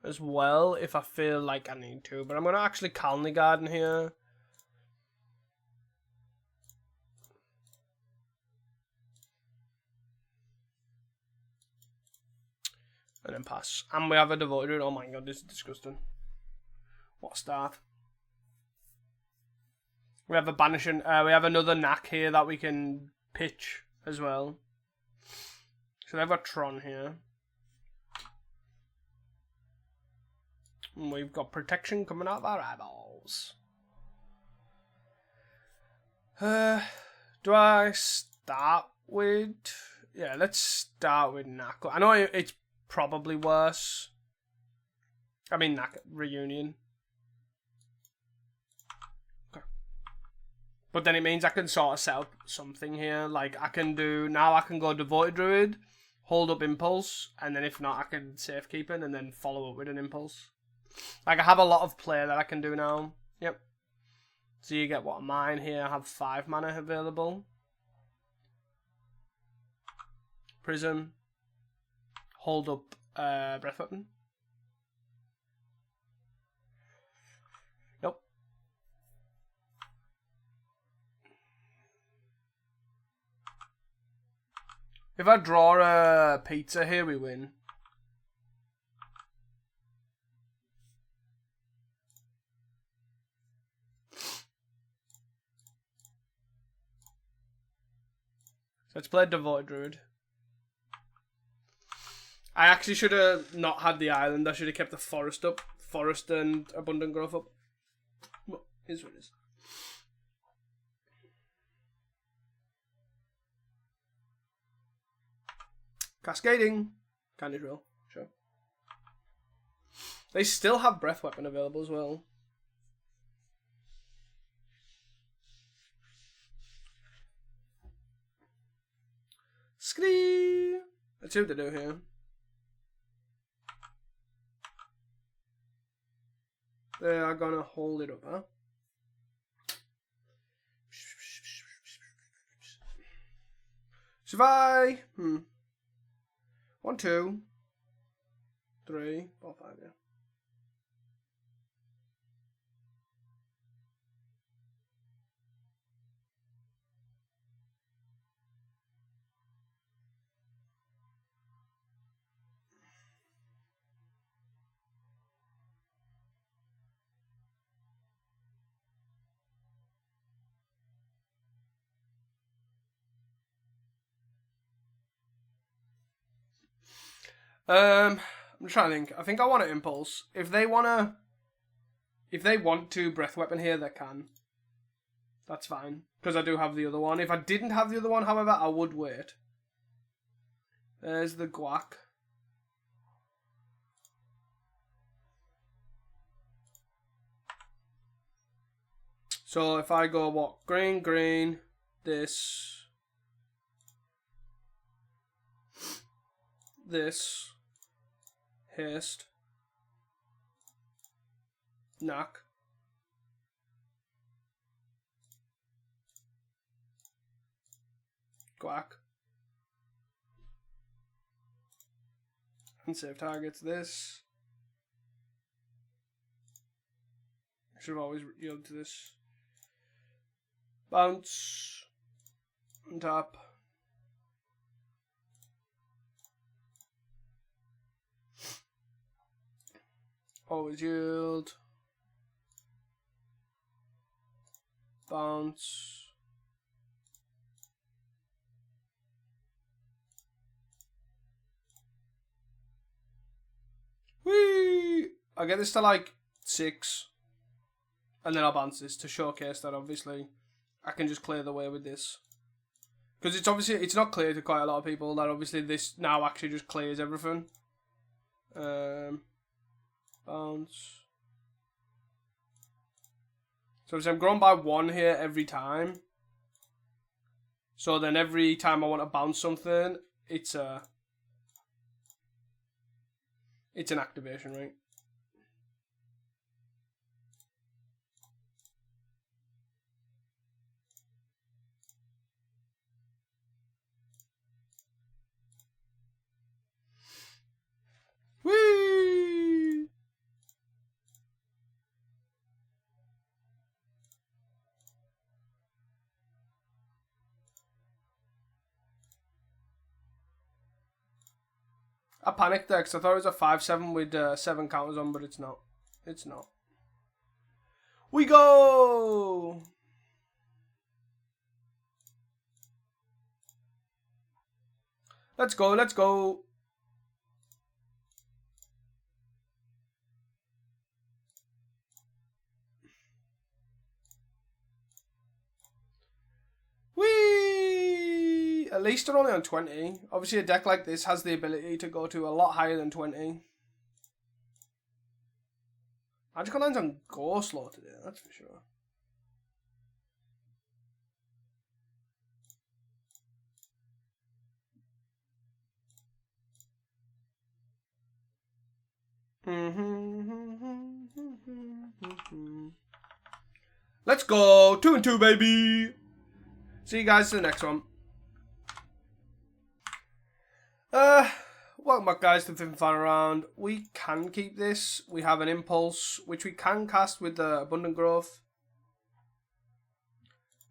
S1: as well if I feel like I need to, but I'm going to actually Colony Garden here. And then pass. And we have a Devoted Druid. Oh my god, this is disgusting. What a start. We have a Banishing. We have another Knack here that we can pitch as well. So they've got Tron here. And we've got Protection coming out of our eyeballs. Do I start with... Yeah, let's start with Knack. I know it's probably worse. I mean, Knack Reunion. Okay. But then it means I can sort of set up something here. Like, I can do... Now I can go Devoted Druid, hold up Impulse, and then if not, I can Safekeeping and then follow up with an Impulse. Like, I have a lot of play that I can do now. Yep. So you get what? Mine here. I have 5 mana available. Prism. Hold up Breath Weapon. Nope. If I draw a pizza here, we win. Let's play Devoted Druid. I actually should have not had the island. I should have kept the forest up. Forest and Abundant Growth up. Well, here's what it is. Cascading. Can you drill? Sure. They still have Breath Weapon available as well. Scree. Let's see what they do here. They are gonna hold it up, huh? Survive. 1, 2, 3, 4, 5, yeah. I'm trying to think. I think I want an impulse. If they want to breath weapon here, they can. That's fine. Because I do have the other one. If I didn't have the other one, however, I would wait. There's the guac. So if I go what? Green, green, this, haste, knock. Guac. And save targets this. I should have always yielded to this. Bounce. And tap. Always yield. Bounce. Whee! I get this to like 6. And then I'll bounce this to showcase that obviously I can just clear the way with this. Because it's not clear to quite a lot of people that obviously this now actually just clears everything. Bounce. So I'm growing by 1 here every time. So then every time I want to bounce something, it's an activation, right? Whee! I panicked there because I thought it was a 5/7 with 7 counters on, but it's not. It's not. We go! Let's go, let's go. Whee! At least they're only on 20. Obviously a deck like this has the ability to go to a lot higher than 20. Magical Line's on go slow today, that's for sure. Let's go! 2 and 2, baby! See you guys in the next one. Welcome back, guys, to the 5th and final round. We can keep this. We have an impulse, which we can cast with the abundant growth.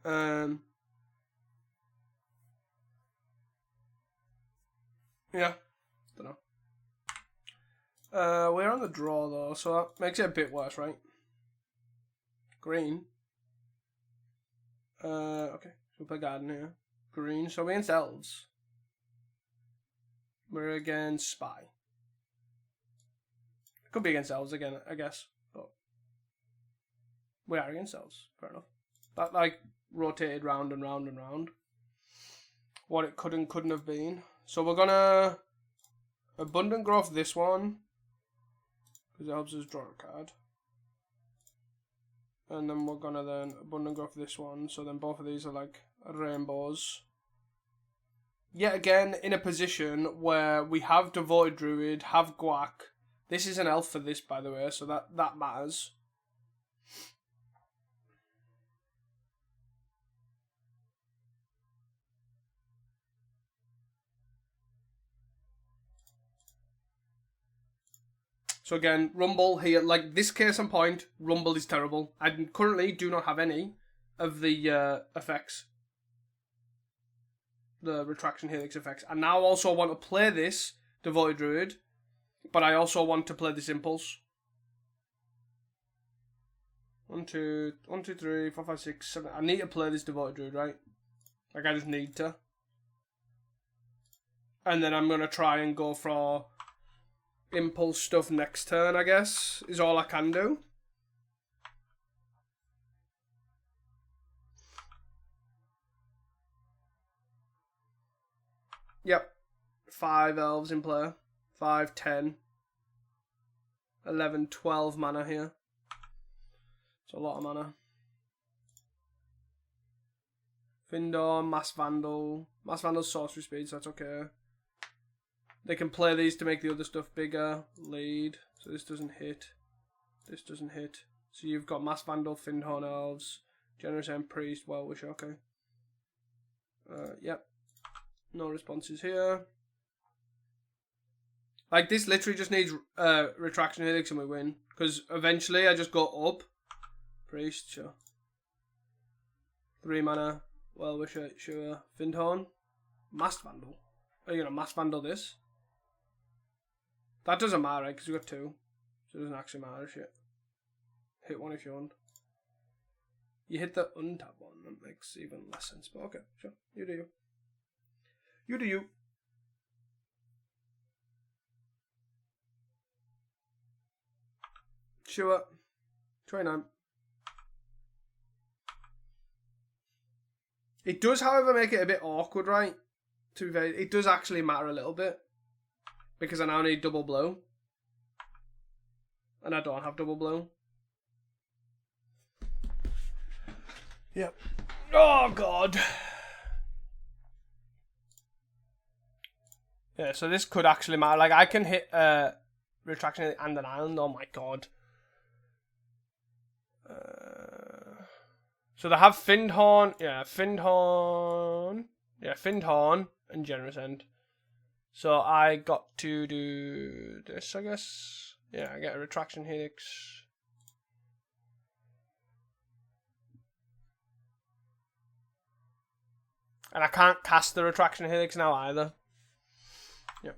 S1: Yeah. Don't know. We're on the draw though, so that makes it a bit worse, right? Green. Okay. So we'll play garden here. Green. So we're against elves. We're against spy. Could be against elves again, I guess. But we are against elves. Fair enough. That like rotated round and round and round. What it could and couldn't have been. So we're gonna abundant growth this one, because it helps us draw a card. And then we're gonna then abundant growth this one, so then both of these are like rainbows. Yet again, in a position where we have Devoted Druid, have Guac. This is an elf for this, by the way, so that matters. So again, Rumble here, like this case in point, Rumble is terrible. I currently do not have any of the effects. The Retraction Helix effects. I now also want to play this Devoted Druid, but I also want to play this Impulse. 1, 2, 3, 4, 5, 6, 7. I need to play this Devoted Druid, right? Like, I just need to. And then I'm going to try and go for impulse stuff next turn, I guess, is all I can do. Yep. 5 elves in play. 5, 10. 11, 12 mana here. It's a lot of mana. Findorn, Mass Vandal. Mass Vandal's sorcery speed, so that's okay. They can play these to make the other stuff bigger. Lead. So this doesn't hit. This doesn't hit. So you've got Mass Vandal, Findorn Elves, Generous End Priest, Well-Wisher, okay. Yep. No responses here. Like, this literally just needs Retraction Helix and we win. Because eventually I just go up. Priest, sure. 3 mana. Well-Wisher, sure. Findorn. Mass Vandal. Are you going to Mass Vandal this? That doesn't matter, right? Because we've got 2. So it doesn't actually matter, shit. Hit 1 if you want. You hit the untap one. That makes even less sense. But okay, sure. You do you. You do you. Sure. 29. It does, however, make it a bit awkward, right? To be fair, it does actually matter a little bit. Because I now need double blow. And I don't have double blow. Yep. Oh, God. Yeah, so this could actually matter. Like, I can hit Retraction and an Island. Oh, my God. So they have Findorn. Yeah, Findorn. Yeah, Findorn and Generous End. So I got to do this, I guess. Yeah, I get a Retraction Helix. And I can't cast the Retraction Helix now either. Yep.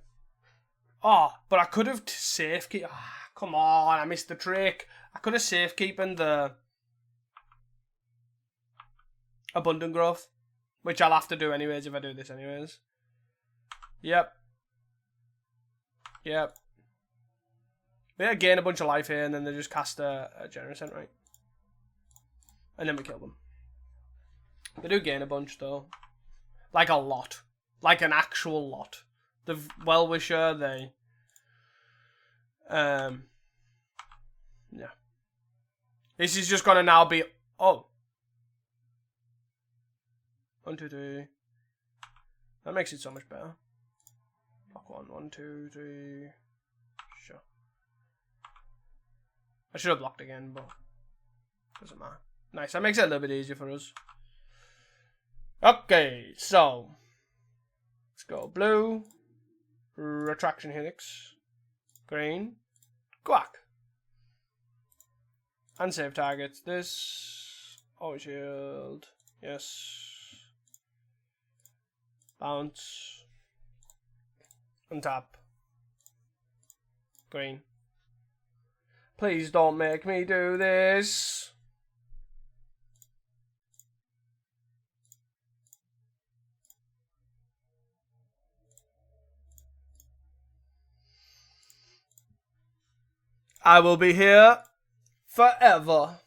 S1: Oh, but I could have safe keep. Oh, come on, I missed the trick. I could have safe keeping the Abundant Growth, which I'll have to do anyways if I do this anyways. Yep. Yep. They gain a bunch of life here, and then they just cast a Generous End, right? And then we kill them. They do gain a bunch, though. Like a lot. Like an actual lot. The Well-Wisher, they... Yeah. This is just gonna now be... Oh. 1, 2, 3. That makes it so much better. Block 1, 1, 2, 3. Sure. I should have blocked again, but doesn't matter. Nice, that makes it a little bit easier for us. Okay, so let's go blue, Retraction Helix, green, Guac, and save targets. This, oh shield, yes, bounce, untap, green. Please don't make me do this. I will be here forever.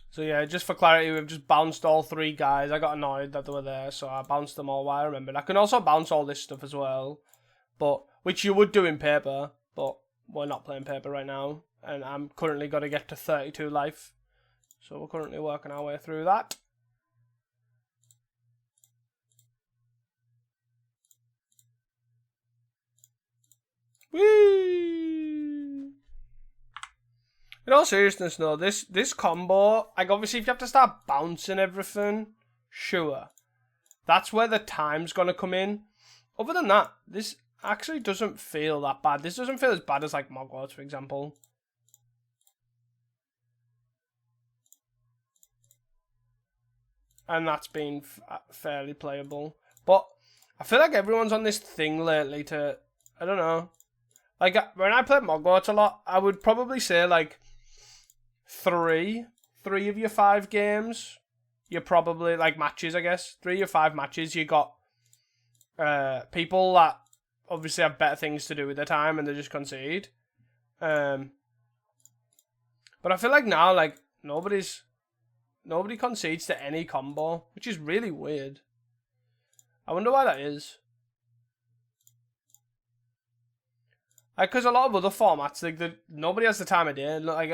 S1: So yeah, just for clarity, we've just bounced all 3 guys. I got annoyed that they were there, so I bounced them all while I remembered. I can also bounce all this stuff as well, but which you would do in paper, but we're not playing paper right now, and I'm currently got to get to 32 life. So we're currently working our way through that. Whee! In all seriousness, though, this combo, like obviously if you have to start bouncing everything, sure. That's where the time's gonna come in. Other than that, this actually doesn't feel that bad. This doesn't feel as bad as like Mogwarts, for example. And that's been fairly playable. But I feel like everyone's on this thing lately to, I don't know. Like, when I played Mogwarts a lot, I would probably say, like, 3 of your 5 games, you're probably, like, matches, I guess. 3 of your 5 matches, you got people that obviously have better things to do with their time and they just concede. But I feel like now, like, nobody concedes to any combo, which is really weird. I wonder why that is. Like, because a lot of other formats, like, nobody has the time of day. Like,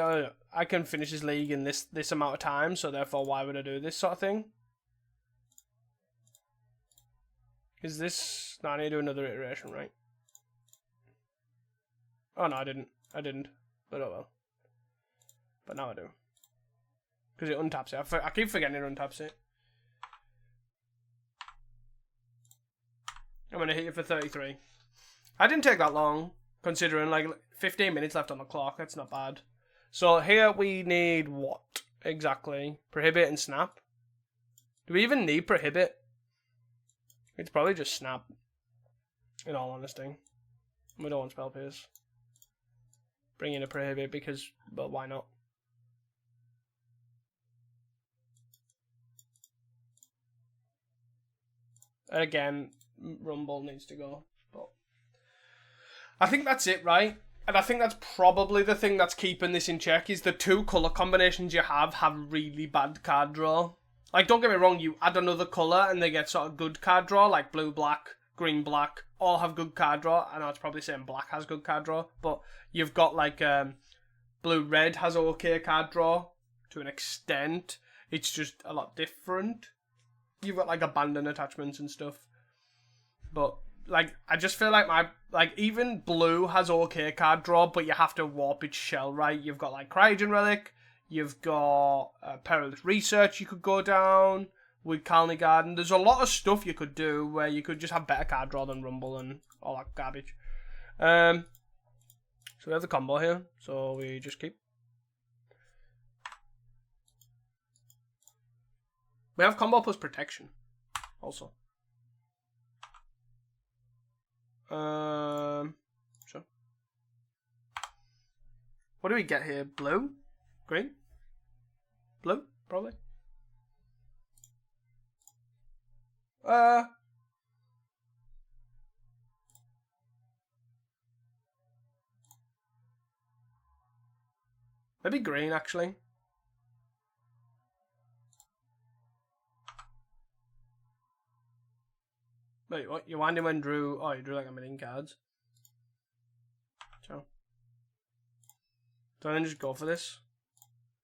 S1: I can finish this league in this amount of time, so therefore, why would I do this sort of thing? Is this... No, I need to do another iteration, right? Oh, no, I didn't. But oh well. But now I do. Because it untaps it. I keep forgetting it untaps it. I'm going to hit you for 33. I didn't take that long, considering, like, 15 minutes left on the clock. That's not bad. So here we need what exactly? Prohibit and snap. Do we even need prohibit? It's probably just snap, in all honesty. We don't want spell pierce. Bring in a prohibit because, but why not? Again, Rumble needs to go. But I think that's it, right? And I think that's probably the thing that's keeping this in check is the two colour combinations you have really bad card draw. Like, don't get me wrong, you add another colour and they get sort of good card draw, like blue, black, green, black, all have good card draw. I know it's probably saying black has good card draw, but you've got like blue, red has okay card draw to an extent. It's just a lot different. You've got like abandoned attachments and stuff. But like, I just feel like even blue has okay card draw, but you have to warp its shell, right? You've got like Cryogen Relic. You've got Perilous Research you could go down with Colony Garden. There's a lot of stuff you could do where you could just have better card draw than Rumble and all that garbage. So we have the combo here. So we just keep. We have combo plus protection also. Sure. What do we get here? Blue? Green? Blue, probably. Maybe green, actually. Wait, what? You winding when drew... Oh, you drew like a million cards. So. Do I then just go for this?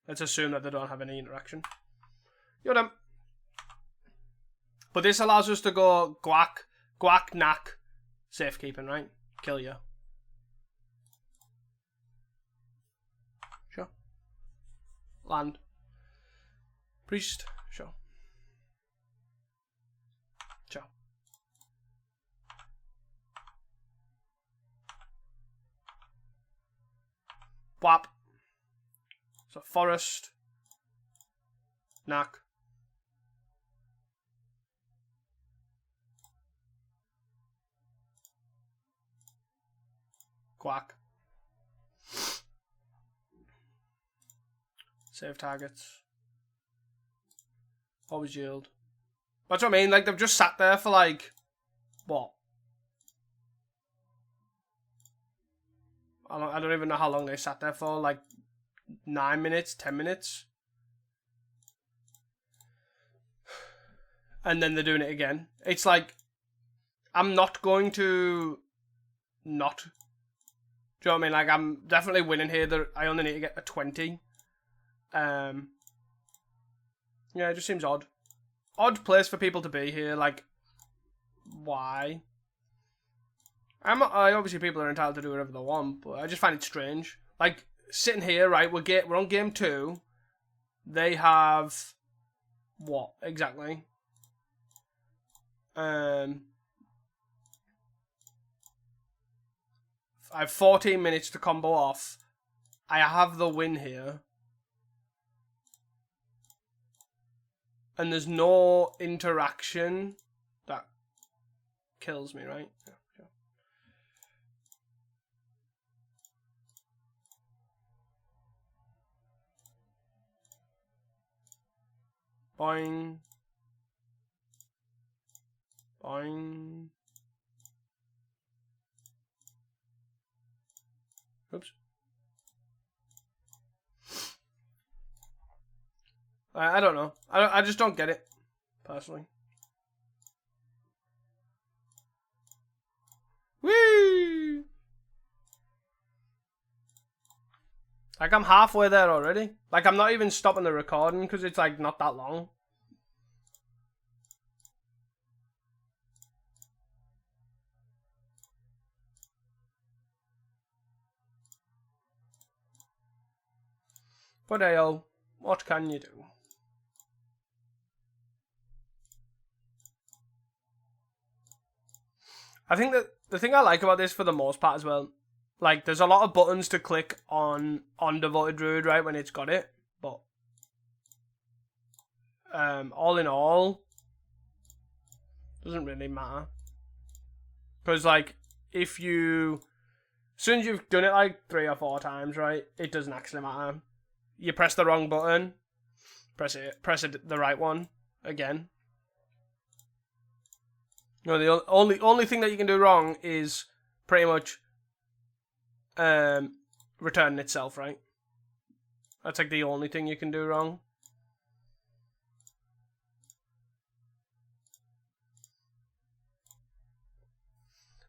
S1: Let's assume that they don't have any interaction. You're done. But this allows us to go guac, knack, safekeeping, right? Kill you. Sure. Land. Priest. Sure. Sure. Whap. So forest. Knack. Quack. Save targets. Always yield. That's what I mean, like they've just sat there for like what? I don't even know how long they sat there for, like 9 minutes, 10 minutes. And then they're doing it again. It's like, I'm not going to not. Do you know what I mean? Like, I'm definitely winning here. I only need to get a 20. Yeah, it just seems odd. Odd place for people to be here. Like, why? Obviously people are entitled to do whatever they want, but I just find it strange. Like, sitting here, right, we're on game 2. They have what exactly? I have 14 minutes to combo off. I have the win here. And there's no interaction that kills me, right? Yeah, sure. Boing. Boing. I don't know. I just don't get it, personally. Whee! Like, I'm halfway there already. Like, I'm not even stopping the recording because it's, like, not that long. But hey, what can you do? I think that the thing I like about this for the most part as well, like, there's a lot of buttons to click on Devoted Druid, right, when it's got it, but all in all, doesn't really matter. Because, like, as soon as you've done it, like, 3 or 4 times, right, it doesn't actually matter. You press the wrong button, press it the right one again. No, the only thing that you can do wrong is pretty much returning itself, right? That's like the only thing you can do wrong.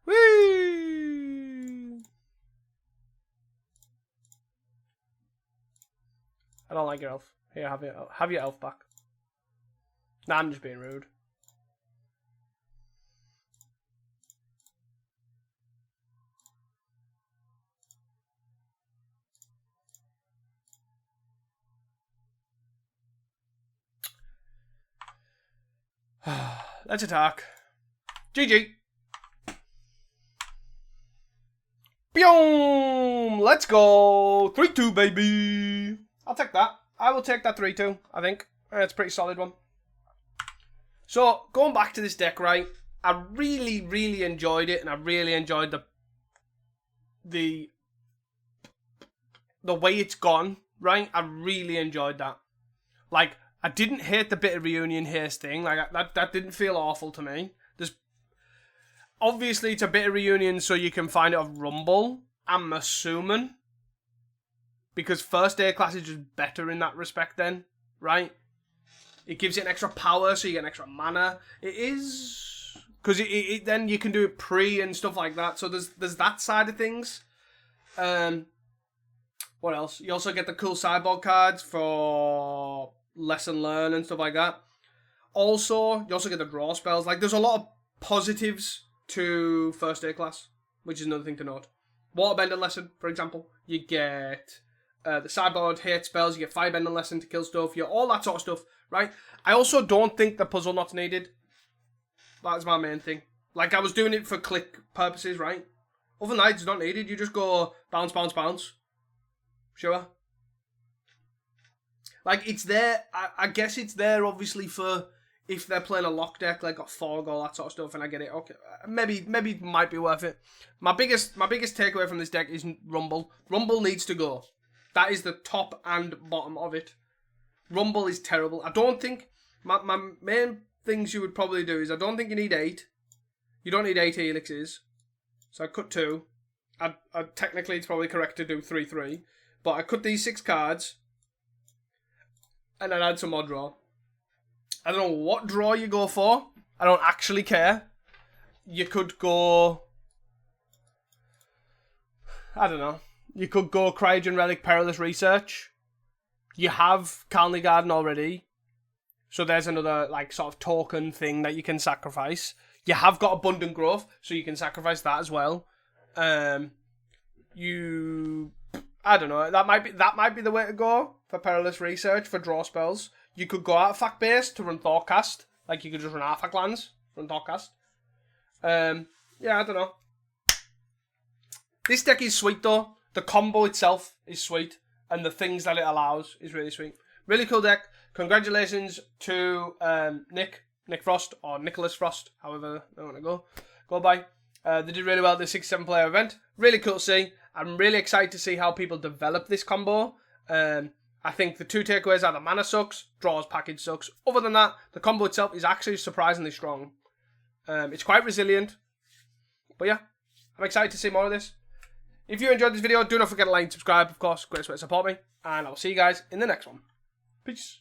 S1: Whee! I don't like your elf. Here, have your elf back. Nah, I'm just being rude. Let's attack. GG. Boom! Let's go. 3-2, baby. I'll take that. I will take that 3-2, I think. It's a pretty solid one. So, going back to this deck, right? I really, really enjoyed it, and I really enjoyed the way it's gone, right? I really enjoyed that. Like, I didn't hate the bit of reunion haste thing. Like, that didn't feel awful to me. Obviously, it's a bit of reunion so you can find it off Rumble, I'm assuming. Because first aid class is just better in that respect then, right? It gives it an extra power, so you get an extra mana. It is... Because it then you can do it pre and stuff like that. So there's that side of things. What else? You also get the cool sideboard cards for lesson learn and stuff like that. Also, you also get the draw spells. Like, there's a lot of positives to first aid class, which is another thing to note. Waterbender lesson, for example. You get the sideboard hate spells. You get firebender lesson to kill stuff. You get all that sort of stuff, right? I also don't think the puzzle knot's needed. That's my main thing. Like, I was doing it for click purposes, right? Other than that, it's not needed. You just go bounce, bounce, bounce. Sure. Like, it's there. I guess it's there, obviously, for if they're playing a lock deck, like got fog, all that sort of stuff, and I get it. Okay, maybe it might be worth it. My biggest takeaway from this deck is Rumble. Rumble needs to go. That is the top and bottom of it. Rumble is terrible. I don't think my main things you would probably do is I don't think you need 8. You don't need 8 helixes, so I cut 2. Technically it's probably correct to do 3-3, but I cut these 6 cards, and then add some more draw. I don't know what draw you go for. I don't actually care. You could go... I don't know. You could go Cryogen Relic Perilous Research. You have Calendly Garden already. So there's another, like, sort of token thing that you can sacrifice. You have got Abundant Growth, so you can sacrifice that as well. I don't know. That might be the way to go for Perilous Research for draw spells. You could go Artifact base to run Thoughtcast. Like, you could just run Artifact lands, run Thoughtcast. Yeah, I don't know. This deck is sweet though. The combo itself is sweet, and the things that it allows is really sweet. Really cool deck. Congratulations to Nick Frost, or Nicholas Frost, however they want to go by. They did really well at the 6-7 player event. Really cool to see. I'm really excited to see how people develop this combo. I think the 2 takeaways are the mana sucks, draws package sucks. Other than that, the combo itself is actually surprisingly strong. It's quite resilient. But yeah, I'm excited to see more of this. If you enjoyed this video, do not forget to like and subscribe, of course. Great way to support me. And I'll see you guys in the next one. Peace.